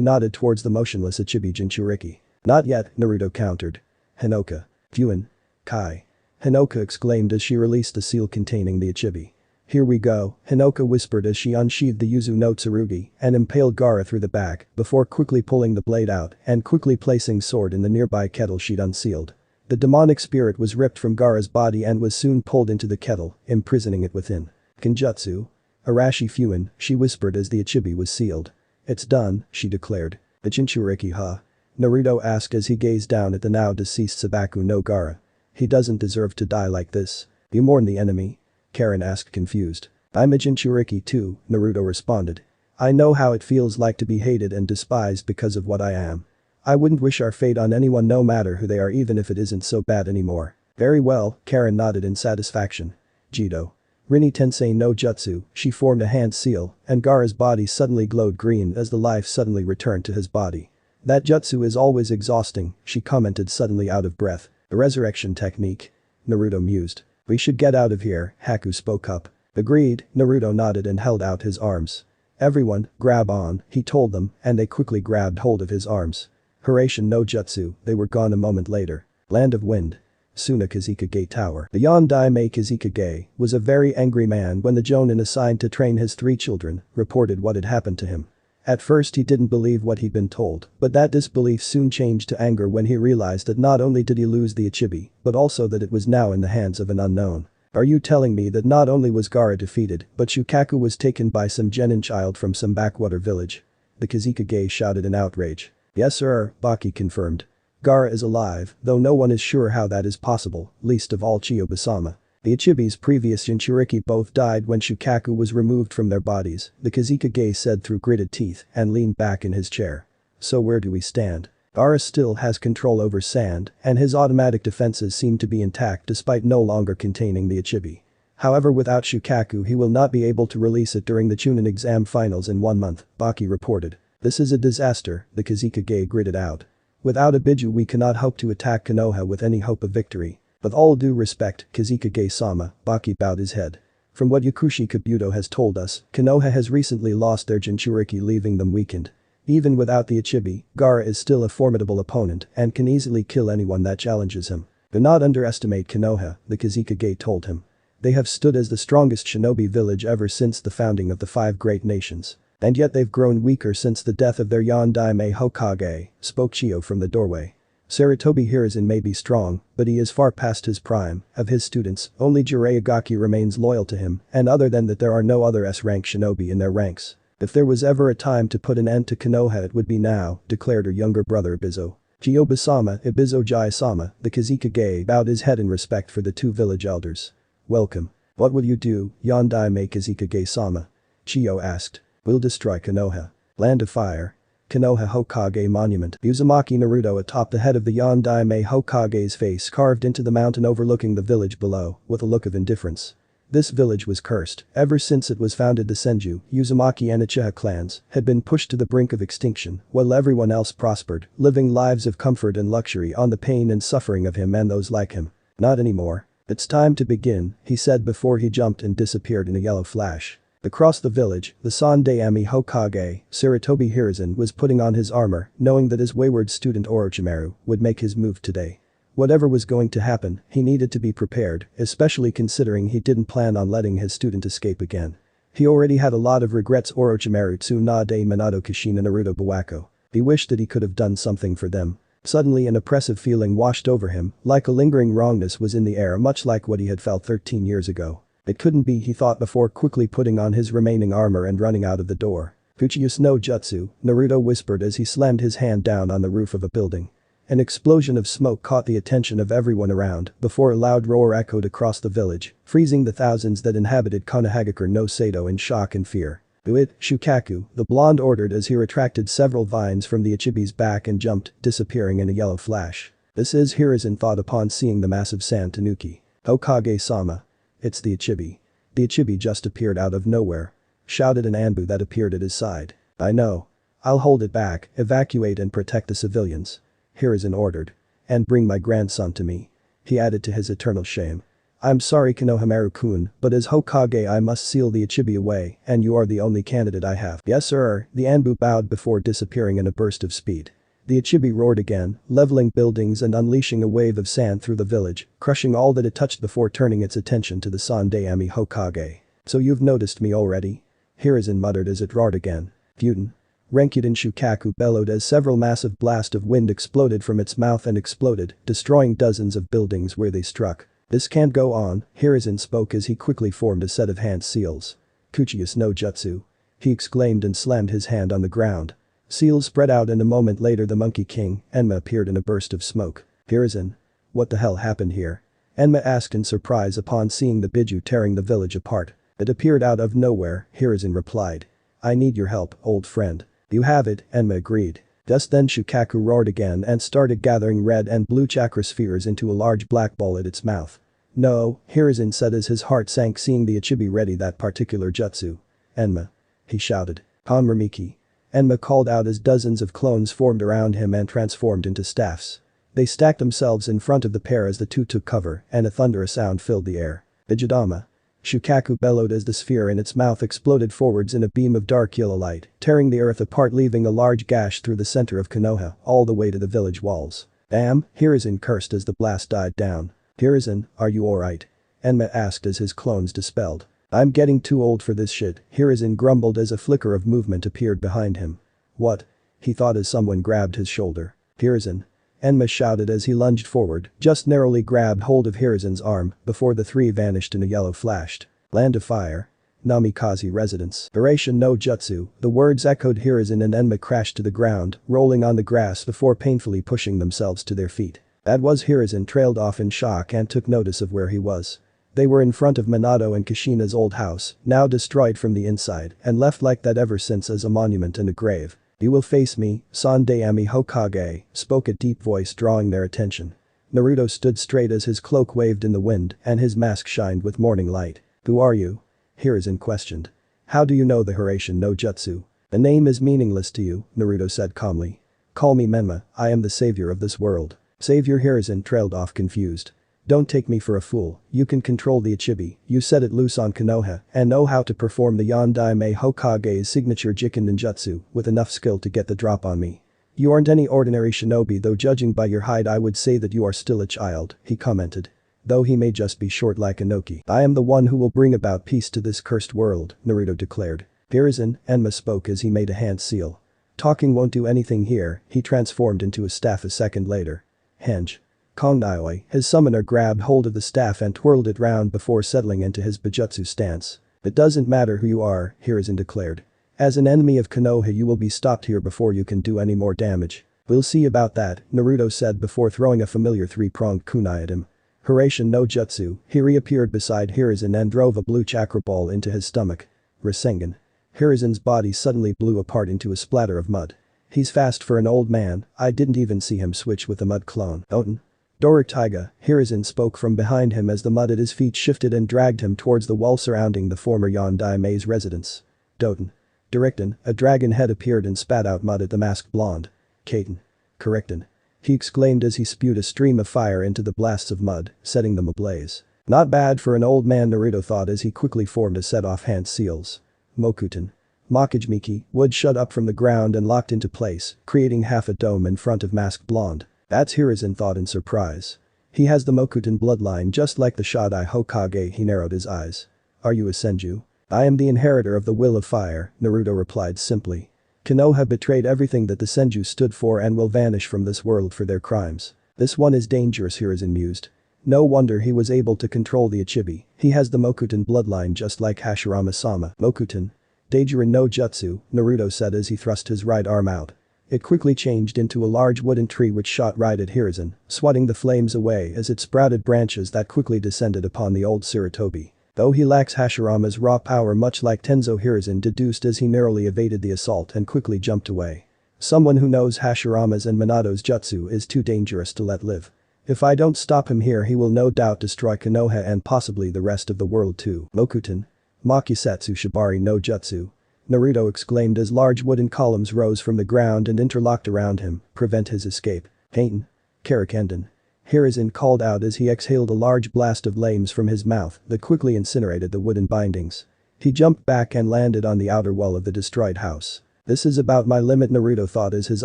nodded towards the motionless Ichibi Jinchuriki. Not yet, Naruto countered. Hinoka. Fuin. Kai. Hinoka exclaimed as she released the seal containing the Ichibi. Here we go, Hinoka whispered as she unsheathed the Yuzu no Tsurugi and impaled Gaara through the back before quickly pulling the blade out and quickly placing sword in the nearby kettle she'd unsealed. The demonic spirit was ripped from Gaara's body and was soon pulled into the kettle, imprisoning it within. Kenjutsu. Arashi Fuin, she whispered as the Ichibi was sealed. It's done, she declared. The Jinchuriki huh? Naruto asked as he gazed down at the now deceased Sabaku no Gaara. He doesn't deserve to die like this. You mourn the enemy? Karen asked confused. I'm a Jinchuriki too, Naruto responded. I know how it feels like to be hated and despised because of what I am. I wouldn't wish our fate on anyone no matter who they are even if it isn't so bad anymore. Very well, Karen nodded in satisfaction. Jido. Rinne Tensei no Jutsu, she formed a hand seal, and Gaara's body suddenly glowed green as the life suddenly returned to his body. That jutsu is always exhausting, she commented suddenly out of breath. The resurrection technique. Naruto mused. We should get out of here, Haku spoke up. Agreed, Naruto nodded and held out his arms. Everyone, grab on, he told them, and they quickly grabbed hold of his arms. Hiraishin no Jutsu, they were gone a moment later. Land of Wind. Suna Kizikage Tower. The Yondaime Kizikage was a very angry man when the Jonin assigned to train his 3 children reported what had happened to him. At first he didn't believe what he'd been told, but that disbelief soon changed to anger when he realized that not only did he lose the Ichibi, but also that it was now in the hands of an unknown. Are you telling me that not only was Gaara defeated, but Shukaku was taken by some genin child from some backwater village? The Kizikage shouted in outrage. Yes sir, Baki confirmed. Gaara is alive, though no one is sure how that is possible, least of all Chiyo-Basama. The Ichibi's previous Jinchuriki both died when Shukaku was removed from their bodies, the Kizikage said through gritted teeth and leaned back in his chair. So where do we stand? Gaara still has control over sand, and his automatic defenses seem to be intact despite no longer containing the Ichibi. However, without Shukaku he will not be able to release it during the Chunin exam finals in 1 month, Baki reported. This is a disaster, the Kizikage gritted out. Without a Biju we cannot hope to attack Konoha with any hope of victory. With all due respect, Kizikage-sama, Baki bowed his head. From what Yakushi Kabuto has told us, Konoha has recently lost their Jinchuriki, leaving them weakened. Even without the Ichibi, Gaara is still a formidable opponent and can easily kill anyone that challenges him. Do not underestimate Konoha, the Kizikage told him. They have stood as the strongest shinobi village ever since the founding of the 5 great nations. And yet they've grown weaker since the death of their Yondaime Hokage, spoke Chiyo from the doorway. Sarutobi Hiruzen may be strong, but he is far past his prime. Of his students, only Jiraiya remains loyal to him, and other than that there are no other S-rank shinobi in their ranks. If there was ever a time to put an end to Konoha it would be now, declared her younger brother Ibizo. Chiyo-Basama Ibizo Jai-sama, the Kizikage bowed his head in respect for the 2 village elders. Welcome. What will you do, Yondaime Kizikage-sama? Chiyo asked. We'll destroy Konoha. Land of Fire. Konoha Hokage Monument. Uzumaki Naruto atop the head of the Yondaime Hokage's face carved into the mountain overlooking the village below, with a look of indifference. This village was cursed. Ever since it was founded the Senju, Uzumaki and Uchiha clans had been pushed to the brink of extinction, while everyone else prospered, living lives of comfort and luxury on the pain and suffering of him and those like him. Not anymore. It's time to begin, he said before he jumped and disappeared in a yellow flash. Across the village, the Sandaime Hokage, Sarutobi Hiruzen was putting on his armor, knowing that his wayward student Orochimaru would make his move today. Whatever was going to happen, he needed to be prepared, especially considering he didn't plan on letting his student escape again. He already had a lot of regrets. Orochimaru Tsunade Minato Kushina Naruto Bawako. He wished that he could have done something for them. Suddenly an oppressive feeling washed over him, like a lingering wrongness was in the air, much like what he had felt 13 years ago. It couldn't be, he thought before quickly putting on his remaining armor and running out of the door. Fuchiyus no Jutsu, Naruto whispered as he slammed his hand down on the roof of a building. An explosion of smoke caught the attention of everyone around before a loud roar echoed across the village, freezing the thousands that inhabited Konohagakure no Sato in shock and fear. Do it, Shukaku, the blonde ordered as he retracted several vines from the Ichibi's back and jumped, disappearing in a yellow flash. This is Hiruzen thought upon seeing the massive sand tanuki. Hokage-sama. It's the Ichibi. The Ichibi just appeared out of nowhere. Shouted an Anbu that appeared at his side. I know. I'll hold it back, evacuate and protect the civilians. Hiruzen ordered. And bring my grandson to me. He added to his eternal shame. I'm sorry Konohamaru-kun, but as Hokage I must seal the Ichibi away, and you are the only candidate I have. Yes sir, the Anbu bowed before disappearing in a burst of speed. The Ichibi roared again, leveling buildings and unleashing a wave of sand through the village, crushing all that it touched before turning its attention to the Sandaime Hokage. So you've noticed me already? Hiruzen muttered as it roared again. Futen. Renkuden Shukaku bellowed as several massive blasts of wind exploded from its mouth and exploded, destroying dozens of buildings where they struck. This can't go on, Hiruzen spoke as he quickly formed a set of hand seals. Kuchius no Jutsu. He exclaimed and slammed his hand on the ground. Seals spread out and a moment later the Monkey King, Enma appeared in a burst of smoke. Hiruzen. What the hell happened here? Enma asked in surprise upon seeing the Biju tearing the village apart. It appeared out of nowhere, Hiruzen replied. I need your help, old friend. You have it, Enma agreed. Just then Shukaku roared again and started gathering red and blue chakra spheres into a large black ball at its mouth. No, Hiruzen said as his heart sank seeing the Ichibi ready that particular jutsu. Enma. He shouted. Hanramiki. Enma called out as dozens of clones formed around him and transformed into staffs. They stacked themselves in front of the pair as the two took cover and a thunderous sound filled the air. Bijidama. Shukaku bellowed as the sphere in its mouth exploded forwards in a beam of dark yellow light, tearing the earth apart leaving a large gash through the center of Konoha all the way to the village walls. Damn, Hiruzen cursed as the blast died down. Hiruzen, are you alright? Enma asked as his clones dispelled. I'm getting too old for this shit, Hiruzen grumbled as a flicker of movement appeared behind him. What? He thought as someone grabbed his shoulder. Hiruzen. Enma shouted as he lunged forward, just narrowly grabbed hold of Hiruzen's arm before the three vanished in a yellow flashed. Land of Fire. Namikaze Residence. Duration no Jutsu, the words echoed Hiruzen and Enma crashed to the ground, rolling on the grass before painfully pushing themselves to their feet. That was Hiruzen trailed off in shock and took notice of where he was. They were in front of Minato and Kushina's old house, now destroyed from the inside and left like that ever since as a monument and a grave. You will face me, Sandaime Hokage, spoke a deep voice drawing their attention. Naruto stood straight as his cloak waved in the wind and his mask shined with morning light. Who are you? Hiruzen questioned. How do you know the Hiraishin no Jutsu? The name is meaningless to you, Naruto said calmly. Call me Menma, I am the savior of this world. Savior Hiruzen trailed off confused. Don't take me for a fool, you can control the Ichibi, you set it loose on Konoha and know how to perform the Yondaime Hokage's signature Jiken ninjutsu with enough skill to get the drop on me. You aren't any ordinary shinobi though judging by your height I would say that you are still a child, he commented. Though he may just be short like Inoki. I am the one who will bring about peace to this cursed world, Naruto declared. Hiruzen, Enma spoke as he made a hand seal. Talking won't do anything here, he transformed into a staff a second later. Henge. Kongnaioi, his summoner grabbed hold of the staff and twirled it round before settling into his Bijutsu stance. It doesn't matter who you are, Hiruzen declared. As an enemy of Konoha you will be stopped here before you can do any more damage. We'll see about that, Naruto said before throwing a familiar three-pronged kunai at him. Hiraishin no Jutsu, he reappeared beside Hiruzen and drove a blue chakra ball into his stomach. Rasengan. Hiruzen's body suddenly blew apart into a splatter of mud. He's fast for an old man, I didn't even see him switch with the mud clone. Oten. Dorik Taiga, Hiruzen spoke from behind him as the mud at his feet shifted and dragged him towards the wall surrounding the former Yondaime's residence. Doten. Directen, a dragon head appeared and spat out mud at the masked blonde. Kaiten. Correcten. He exclaimed as he spewed a stream of fire into the blasts of mud, setting them ablaze. Not bad for an old man, Naruto thought as he quickly formed a set off-hand seals. Mokuton. Makajimiki, wood shot up from the ground and locked into place, creating half a dome in front of masked blonde. That's Hiruzen thought in surprise. He has the Mokuton bloodline just like the Shodai Hokage, he narrowed his eyes. Are you a Senju? I am the inheritor of the will of fire, Naruto replied simply. Konoha betrayed everything that the Senju stood for and will vanish from this world for their crimes. This one is dangerous, Hiruzen mused. No wonder he was able to control the Ichibi, he has the Mokuton bloodline just like Hashirama-sama. Mokuton. Deijirin no Jutsu, Naruto said as he thrust his right arm out. It quickly changed into a large wooden tree which shot right at Hiruzen, swatting the flames away as it sprouted branches that quickly descended upon the old Sarutobi. Though he lacks Hashirama's raw power much like Tenzo, Hiruzen deduced as he narrowly evaded the assault and quickly jumped away. Someone who knows Hashirama's and Minato's jutsu is too dangerous to let live. If I don't stop him here he will no doubt destroy Konoha and possibly the rest of the world too. Mokuton. Makusatsu Shibari no Jutsu. Naruto exclaimed as large wooden columns rose from the ground and interlocked around him, prevent his escape. Heitan. Karakenden. Hiruzen called out as he exhaled a large blast of flames from his mouth that quickly incinerated the wooden bindings. He jumped back and landed on the outer wall of the destroyed house. This is about my limit, Naruto thought as his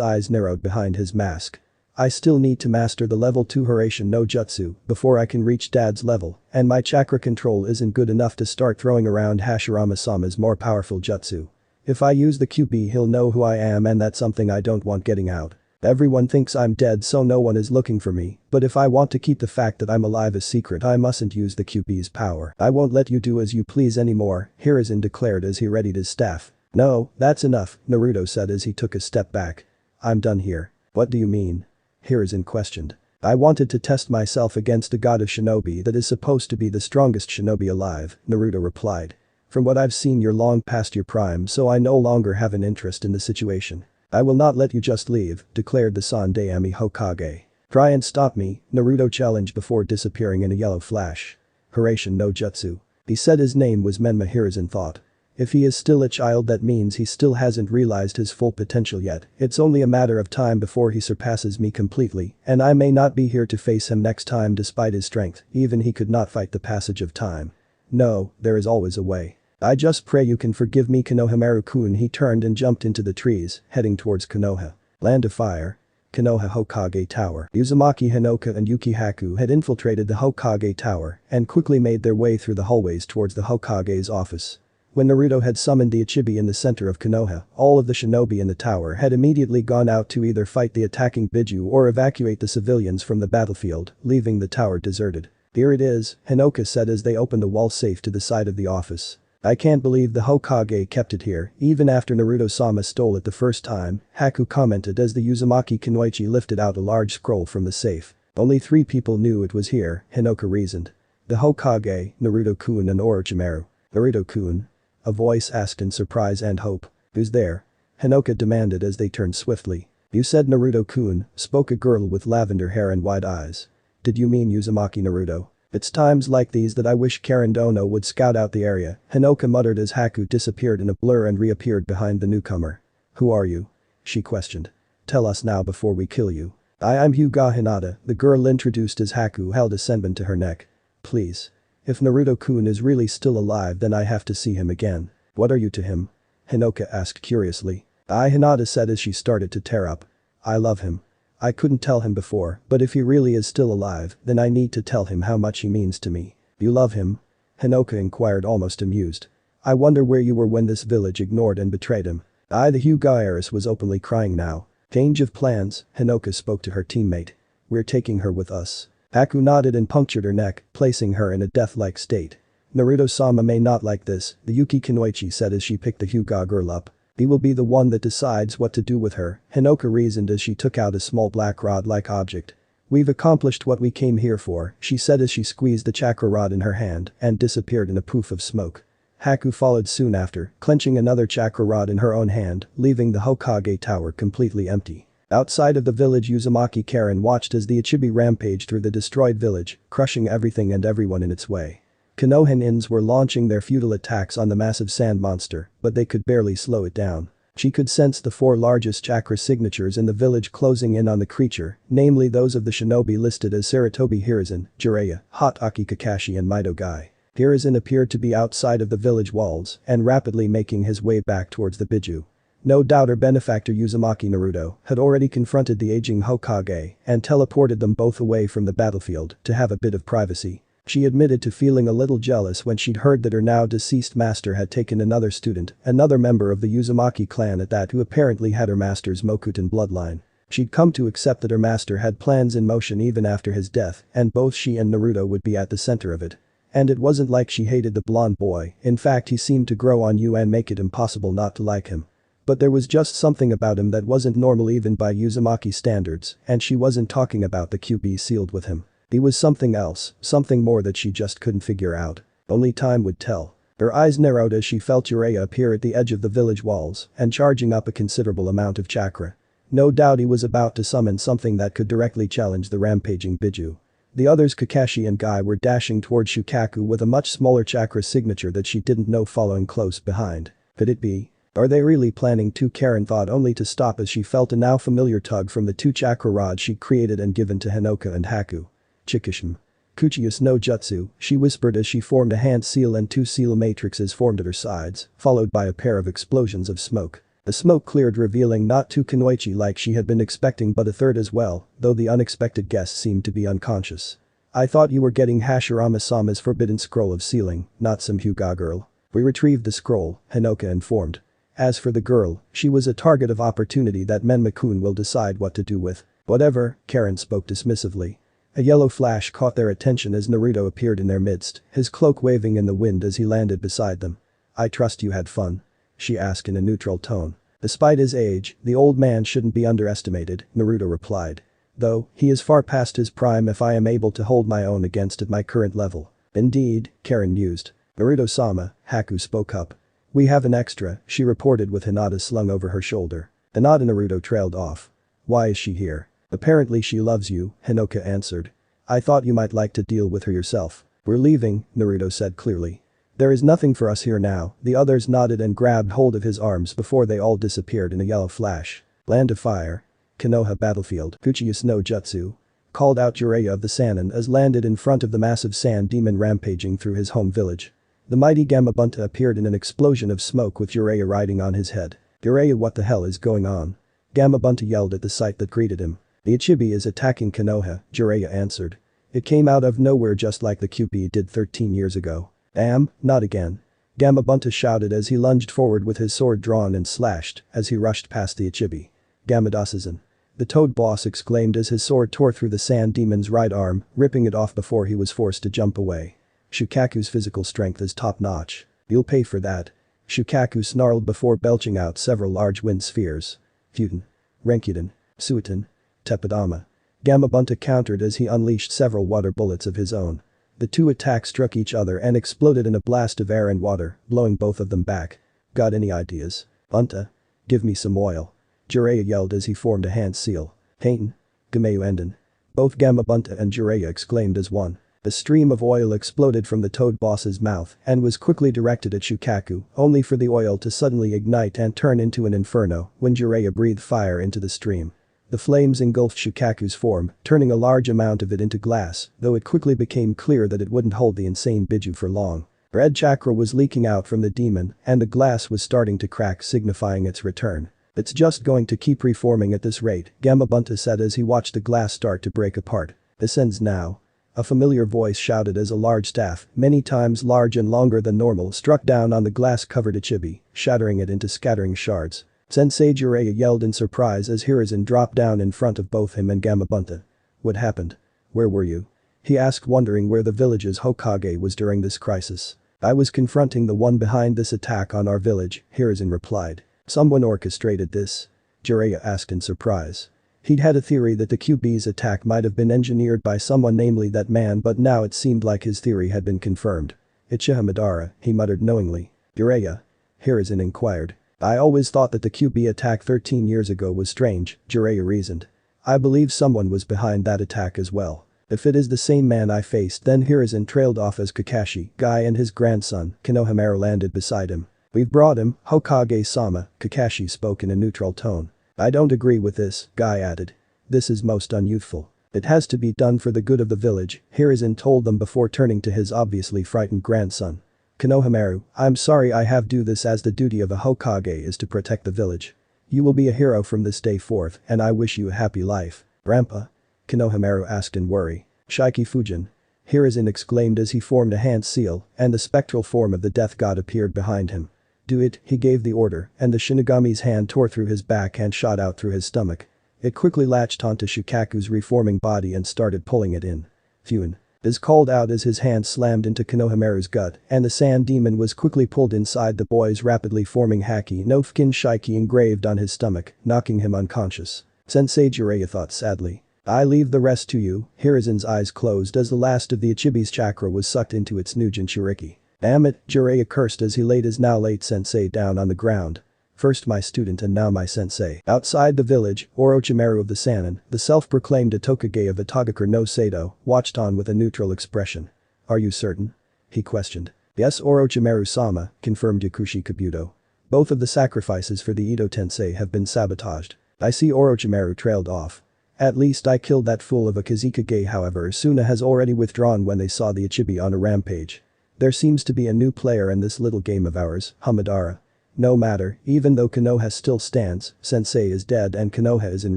eyes narrowed behind his mask. I still need to master the level 2 Hiraishin no Jutsu before I can reach Dad's level, and my chakra control isn't good enough to start throwing around Hashirama-sama's more powerful jutsu. If I use the QB he'll know who I am and that's something I don't want getting out. Everyone thinks I'm dead so no one is looking for me, but if I want to keep the fact that I'm alive a secret I mustn't use the QB's power. I won't let you do as you please anymore, Hiruzen declared as he readied his staff. No, that's enough, Naruto said as he took a step back. I'm done here. What do you mean? Hiruzen questioned. I wanted to test myself against a god of shinobi that is supposed to be the strongest shinobi alive, Naruto replied. From what I've seen you're long past your prime so I no longer have an interest in the situation. I will not let you just leave, declared the Sandaime Hokage. Try and stop me, Naruto challenged before disappearing in a yellow flash. Hiraishin no Jutsu. He said his name was Menma, Hiruzen thought. If he is still a child that means he still hasn't realized his full potential yet, it's only a matter of time before he surpasses me completely, and I may not be here to face him next time despite his strength, even he could not fight the passage of time. No, there is always a way. I just pray you can forgive me Konohamaru-kun. He turned and jumped into the trees, heading towards Konoha. Land of Fire. Konoha Hokage Tower. Uzumaki Hinoka and Yuki Haku had infiltrated the Hokage Tower and quickly made their way through the hallways towards the Hokage's office. When Naruto had summoned the Ichibi in the center of Konoha, all of the shinobi in the tower had immediately gone out to either fight the attacking Biju or evacuate the civilians from the battlefield, leaving the tower deserted. Here it is, Hinoka said as they opened a wall safe to the side of the office. I can't believe the Hokage kept it here, even after Naruto-sama stole it the first time, Haku commented as the Uzumaki Kunoichi lifted out a large scroll from the safe. Only 3 people knew it was here, Hinoka reasoned. The Hokage, Naruto-kun and Orochimaru. Naruto-kun? A voice asked in surprise and hope. Who's there? Hinoka demanded as they turned swiftly. You said Naruto-kun, spoke a girl with lavender hair and wide eyes. Did you mean Uzumaki Naruto? It's times like these that I wish Karen Dono would scout out the area, Hinoka muttered as Haku disappeared in a blur and reappeared behind the newcomer. Who are you? She questioned. Tell us now before we kill you. I'm Hyuga Hinata, the girl introduced as Haku held a senbon to her neck. Please. If Naruto-kun is really still alive then I have to see him again. What are you to him? Hinoka asked curiously. Hinata said as she started to tear up. I love him. I couldn't tell him before, but if he really is still alive, then I need to tell him how much he means to me. You love him? Hinoka inquired almost amused. I wonder where you were when this village ignored and betrayed him. The Hyuga heiress was openly crying now. Change of plans, Hinoka spoke to her teammate. We're taking her with us. Haku nodded and punctured her neck, placing her in a death-like state. Naruto-sama may not like this, the Yuki Kunoichi said as she picked the Hyuga girl up. He will be the one that decides what to do with her, Hinoka reasoned as she took out a small black rod-like object. We've accomplished what we came here for, she said as she squeezed the chakra rod in her hand and disappeared in a poof of smoke. Haku followed soon after, clenching another chakra rod in her own hand, leaving the Hokage tower completely empty. Outside of the village Uzumaki Karen watched as the Ichibi rampaged through the destroyed village, crushing everything and everyone in its way. Konohans were launching their futile attacks on the massive sand monster, but they could barely slow it down. She could sense the 4 largest chakra signatures in the village closing in on the creature, namely those of the shinobi listed as Saratobi Hiruzen, Jiraiya, Hatake Kakashi and Mido Gai. Hiruzen appeared to be outside of the village walls and rapidly making his way back towards the Biju. No doubt her benefactor Uzumaki Naruto had already confronted the aging Hokage and teleported them both away from the battlefield to have a bit of privacy. She admitted to feeling a little jealous when she'd heard that her now deceased master had taken another student, another member of the Uzumaki clan at that who apparently had her master's Mokuton bloodline. She'd come to accept that her master had plans in motion even after his death and both she and Naruto would be at the center of it. And it wasn't like she hated the blonde boy, in fact he seemed to grow on you and make it impossible not to like him. But there was just something about him that wasn't normal even by Uzumaki standards, and she wasn't talking about the QB sealed with him. He was something else, something more that she just couldn't figure out. Only time would tell. Her eyes narrowed as she felt Jiraiya appear at the edge of the village walls and charging up a considerable amount of chakra. No doubt he was about to summon something that could directly challenge the rampaging Biju. The others Kakashi and Guy were dashing towards Shukaku with a much smaller chakra signature that she didn't know following close behind. Could it be? Are they really planning to? Karen thought, only to stop as she felt a now familiar tug from the two chakra rods she'd created and given to Hinoka and Haku. Chikishim. Kuchiyus no jutsu, she whispered as she formed a hand seal and two seal matrices formed at her sides, followed by a pair of explosions of smoke. The smoke cleared, revealing not two Kunoichi like she had been expecting but a third as well, though the unexpected guest seemed to be unconscious. I thought you were getting Hashirama-sama's forbidden scroll of sealing, not some Hyuga girl. We retrieved the scroll, Hinoka informed. As for the girl, she was a target of opportunity that Menma-kun will decide what to do with. Whatever, Karen spoke dismissively. A yellow flash caught their attention as Naruto appeared in their midst, his cloak waving in the wind as he landed beside them. I trust you had fun? She asked in a neutral tone. Despite his age, the old man shouldn't be underestimated, Naruto replied. Though, he is far past his prime if I am able to hold my own against at my current level. Indeed, Karen mused. Naruto-sama, Haku spoke up. We have an extra, she reported with Hinata slung over her shoulder. Hinata. Naruto trailed off. Why is she here? Apparently she loves you, Hinoka answered. I thought you might like to deal with her yourself. We're leaving, Naruto said clearly. There is nothing for us here now, the others nodded and grabbed hold of his arms before they all disappeared in a yellow flash. Land of Fire. Konoha Battlefield. Kuchiyus no Jutsu. Called out Jiraiya of the Sannin as landed in front of the massive sand demon rampaging through his home village. The mighty Gamabunta appeared in an explosion of smoke with Jiraiya riding on his head. Jiraiya, what the hell is going on? Gamabunta yelled at the sight that greeted him. The Ichibi is attacking Konoha, Jiraiya answered. It came out of nowhere just like the QP did 13 years ago. Damn, not again. Gamabunta shouted as he lunged forward with his sword drawn and slashed as he rushed past the Ichibi. Gamadasizan. The Toad Boss exclaimed as his sword tore through the sand demon's right arm, ripping it off before he was forced to jump away. Shukaku's physical strength is top-notch. You'll pay for that. Shukaku snarled before belching out several large wind spheres. Futen. Renkuden. Suiten. Teppadama. Gamabunta countered as he unleashed several water bullets of his own. The two attacks struck each other and exploded in a blast of air and water, blowing both of them back. Got any ideas? Bunta? Give me some oil. Jiraiya yelled as he formed a hand seal. Haten. Gameyu Enden. Both Gamabunta and Jiraiya exclaimed as one. A stream of oil exploded from the Toad Boss's mouth and was quickly directed at Shukaku, only for the oil to suddenly ignite and turn into an inferno when Jiraiya breathed fire into the stream. The flames engulfed Shukaku's form, turning a large amount of it into glass, though it quickly became clear that it wouldn't hold the insane Biju for long. Red chakra was leaking out from the demon and the glass was starting to crack, signifying its return. It's just going to keep reforming at this rate, Gamabunta said as he watched the glass start to break apart. This ends now. A familiar voice shouted as a large staff, many times large and longer than normal, struck down on the glass-covered Ichibi, shattering it into scattering shards. Sensei Jiraiya yelled in surprise as Hiruzen dropped down in front of both him and Gamabunta. What happened? Where were you? He asked, wondering where the village's Hokage was during this crisis. I was confronting the one behind this attack on our village, Hiruzen replied. Someone orchestrated this? Jiraiya asked in surprise. He'd had a theory that the QB's attack might have been engineered by someone, namely that man, but now it seemed like his theory had been confirmed. Uchiha Madara, he muttered knowingly. Jiraiya? Hiruzen inquired. I always thought that the QB attack 13 years ago was strange, Jiraiya reasoned. I believe someone was behind that attack as well. If it is the same man I faced, then Hiruzen trailed off as Kakashi, Guy and his grandson, Konohamaru, landed beside him. We've brought him, Hokage-sama, Kakashi spoke in a neutral tone. I don't agree with this, Guy added. This is most unyouthful. It has to be done for the good of the village, Hiruzen told them before turning to his obviously frightened grandson. Konohamaru, I'm sorry, I have to do this as the duty of a Hokage is to protect the village. You will be a hero from this day forth and I wish you a happy life. Grandpa? Konohamaru asked in worry. Shiki Fujin. Hiruzen exclaimed as he formed a hand seal and the spectral form of the death god appeared behind him. Do it, he gave the order, and the Shinigami's hand tore through his back and shot out through his stomach. It quickly latched onto Shukaku's reforming body and started pulling it in. Fuen. Is called out as his hand slammed into Konohamaru's gut and the sand demon was quickly pulled inside the boy's rapidly forming Haki no Fukin Shiki engraved on his stomach, knocking him unconscious. Sensei Jiraiya thought sadly. I leave the rest to you. Hiruzen's eyes closed as the last of the Ichibi's chakra was sucked into its new Jinchuriki. Damn it, Jiraiya cursed as he laid his now late sensei down on the ground. First my student and now my sensei. Outside the village, Orochimaru of the Sannin, the self-proclaimed Hokage of Itagakure no Sado, watched on with a neutral expression. Are you certain? He questioned. Yes, Orochimaru-sama, confirmed Yakushi Kabuto. Both of the sacrifices for the Ito Tensei have been sabotaged. I see. Orochimaru trailed off. At least I killed that fool of a Kazekage. However, Suna has already withdrawn when they saw the Ichibi on a rampage. There seems to be a new player in this little game of ours, Madara. No matter, even though Konoha still stands, Sensei is dead and Konoha is in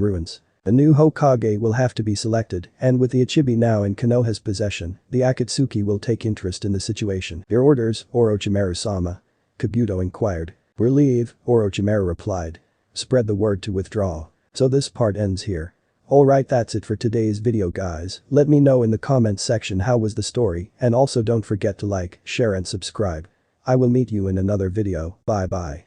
ruins. A new Hokage will have to be selected, and with the Ichibi now in Konoha's possession, the Akatsuki will take interest in the situation. Your orders, Orochimaru-sama? Kabuto inquired. Relieve, Orochimaru replied. Spread the word to withdraw. So this part ends here. Alright, that's it for today's video guys. Let me know in the comments section how was the story, and also don't forget to like, share and subscribe. I will meet you in another video. Bye bye.